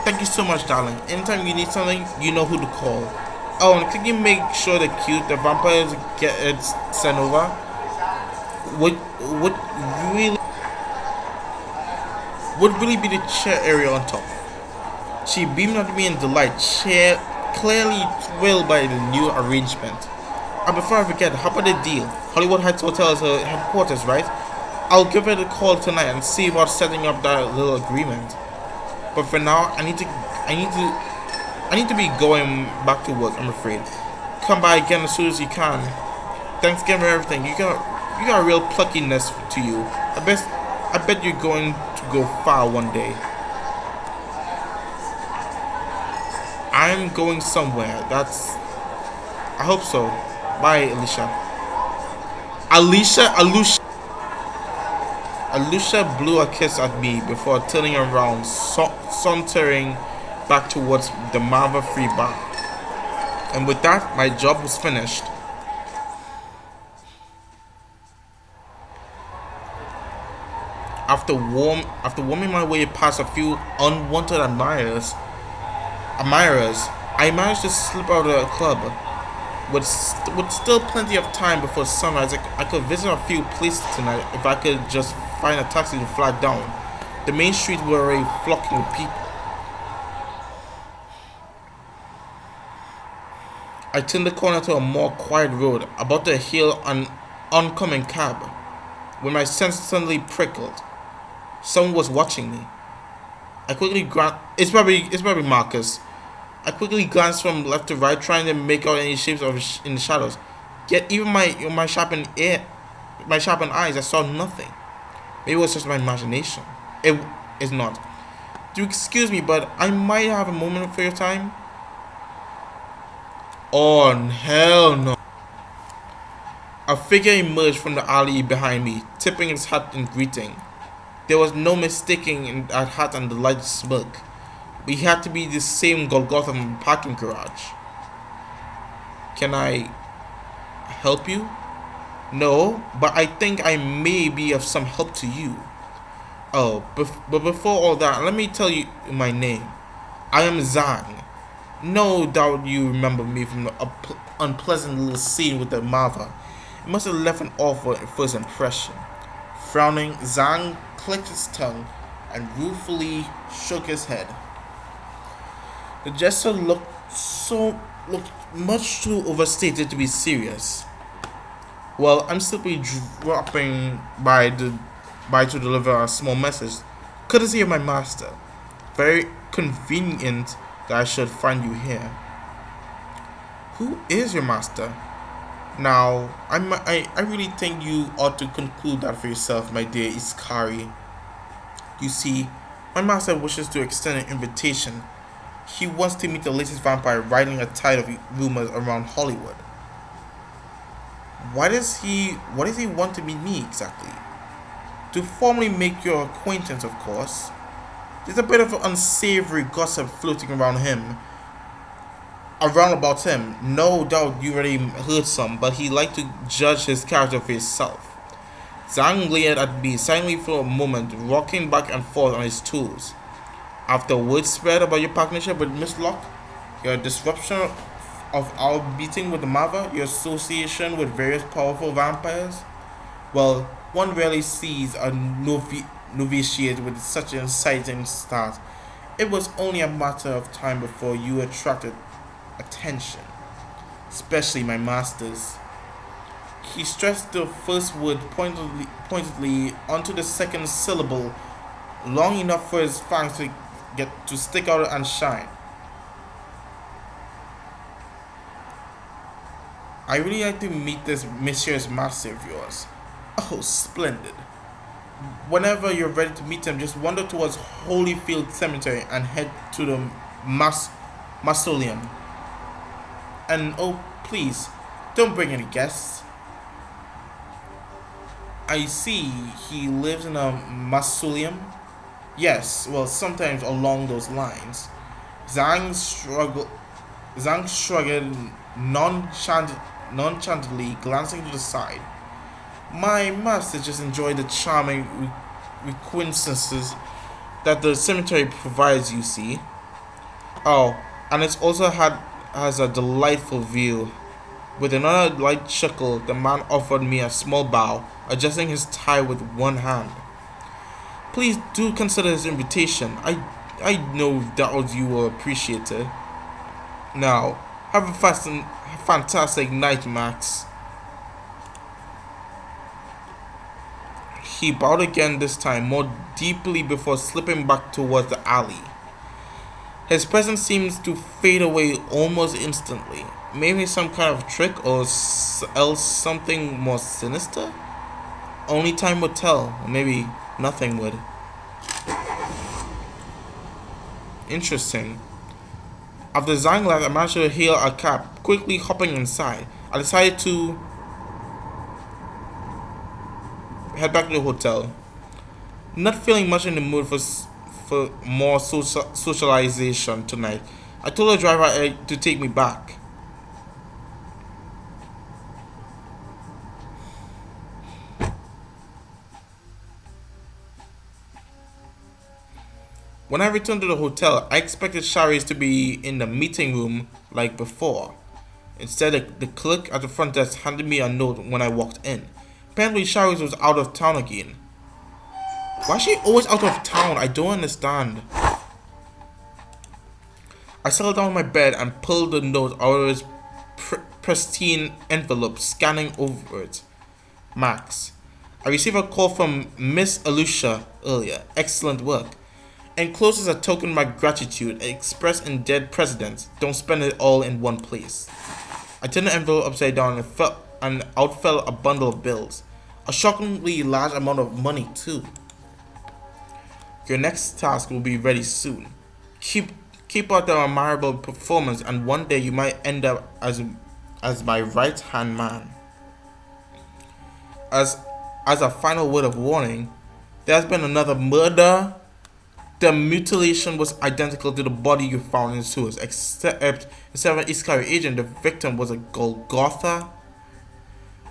Thank you so much, darling. Anytime you need something, you know who to call. Oh, and can you make sure the vampires get it sent over? Would really be the chair area on top. She beamed at me in delight, clearly thrilled by the new arrangement. And before I forget, how about the deal? Hollywood Heights Hotel is her headquarters, right? I'll give her a call tonight and see about setting up that little agreement. But for now, I need to be going back to work, I'm afraid. Come by again as soon as you can. Thanks again for everything. You got a real pluckiness to you. I bet you're going to go far one day. I'm going somewhere. I hope so. Bye, Alicia. Alicia blew a kiss at me before turning around, sauntering back towards the Marva Free Bar. And with that, my job was finished. After warming my way past a few unwanted admirers, I managed to slip out of the club. With still plenty of time before sunrise, I could visit a few places tonight if I could just find a taxi to flag down. The main streets were already flocking with people. I turned the corner to a more quiet road, about to hail an oncoming cab, when my sense suddenly prickled. Someone was watching me. I quickly it's probably Marcus. I quickly glanced from left to right, trying to make out any shapes in the shadows. Yet even my sharpened eyes, I saw nothing. Maybe it was just my imagination. It is not. Do excuse me, but I might have a moment for your time. Oh hell no! A figure emerged from the alley behind me, tipping his hat in greeting. There was no mistaking that hat and the light smirk. We had to be the same Golgotha from the parking garage. Can I help you? No, but I think I may be of some help to you. Oh, but before all that, let me tell you my name. I am Zhang. No doubt you remember me from the unpleasant little scene with the Marva. It must have left an awful first impression. Frowning, Zhang clicked his tongue and ruefully shook his head. The gesture looked much too overstated to be serious. Well, I'm simply dropping by to deliver a small message, courtesy of my master. Very convenient that I should find you here. Who is your master? Now, I really think you ought to conclude that for yourself, my dear Iskari. You see, my master wishes to extend an invitation. He wants to meet the latest vampire riding a tide of rumors around Hollywood. Why does he want to meet me exactly? To formally make your acquaintance, of course. There's a bit of unsavory gossip floating around about him. No doubt you already heard some, but he liked to judge his character for himself. Zhang glared at me silently for a moment, rocking back and forth on his tools. After word spread about your partnership with Miss Locke, your disruption of our meeting with the mother, your association with various powerful vampires, well, one rarely sees a novitiate with such an exciting start. It was only a matter of time before you attracted attention, especially my master's. He stressed the first word pointedly onto the second syllable, long enough for his fangs to get to stick out and shine. I really like to meet this mysterious master of yours. Oh, splendid. Whenever you're ready to meet him, just wander towards Holyfield Cemetery and head to the mausoleum. And oh, please, don't bring any guests. I see he lives in a mausoleum. Yes, well, sometimes along those lines. Zhang struggled. Zhang shrugged nonchalantly, glancing to the side. My master just enjoyed the charming coincidences that the cemetery provides. You see. Oh, and it's also has a delightful view. With another light chuckle, the man offered me a small bow, adjusting his tie with one hand. Please do consider his invitation. I know that you will appreciate it. Now, have a fantastic night, Max. He bowed again, this time more deeply before slipping back towards the alley. His presence seems to fade away almost instantly. Maybe some kind of trick or else something more sinister? Only time would tell, or maybe nothing would. Interesting. After Zhang left, I managed to hail a cab. Quickly hopping inside, I decided to head back to the hotel. Not feeling much in the mood for more socialization tonight, I told the driver to take me back. When I returned to the hotel, I expected Shari's to be in the meeting room like before. Instead, the clerk at the front desk handed me a note when I walked in. Apparently, Shari's was out of town again. Why is she always out of town? I don't understand. I settled down on my bed and pulled the note out of its pristine envelope, scanning over it. Max. I received a call from Miss Alusha earlier. Excellent work. Enclosed as a token of my gratitude, expressed in dead presidents. Don't spend it all in one place. I turned the envelope upside down and out fell a bundle of bills. A shockingly large amount of money, too. Your next task will be ready soon. Keep up the admirable performance, and one day you might end up as my right hand man. As a final word of warning, there has been another murder. The mutilation was identical to the body you found in the sewers, except instead of an Iskari agent, the victim was a Golgotha.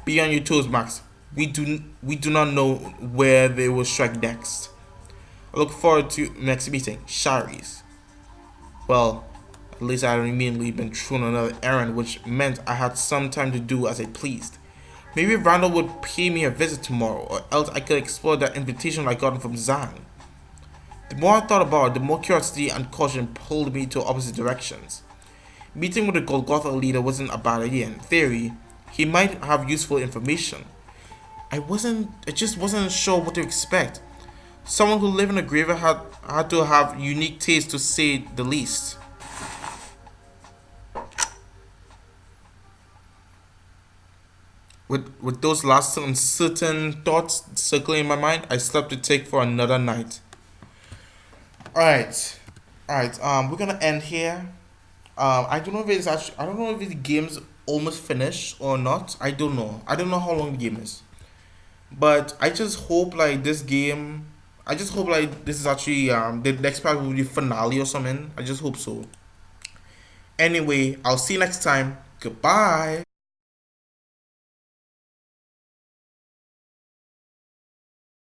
Be on your toes, Max. We do not know where they will strike next. I look forward to next meeting, Shari's. Well, at least I had immediately been thrown on another errand, which meant I had some time to do as I pleased. Maybe Randall would pay me a visit tomorrow, or else I could explore that invitation I got from Zhang. The more I thought about it, the more curiosity and caution pulled me to opposite directions. Meeting with the Golgotha leader wasn't a bad idea. In theory, he might have useful information. I just wasn't sure what to expect. Someone who lived in a graveyard had to have unique taste, to say the least. with those last uncertain thoughts circling in my mind, I slept to take for another night. All right, all right. We're gonna end here. I don't know if it's actually. I don't know if the game's almost finished or not. I don't know. I don't know how long the game is. But I just hope like this game. I just hope like this is actually the next part will be finale or something. I just hope so. Anyway, I'll see you next time. Goodbye.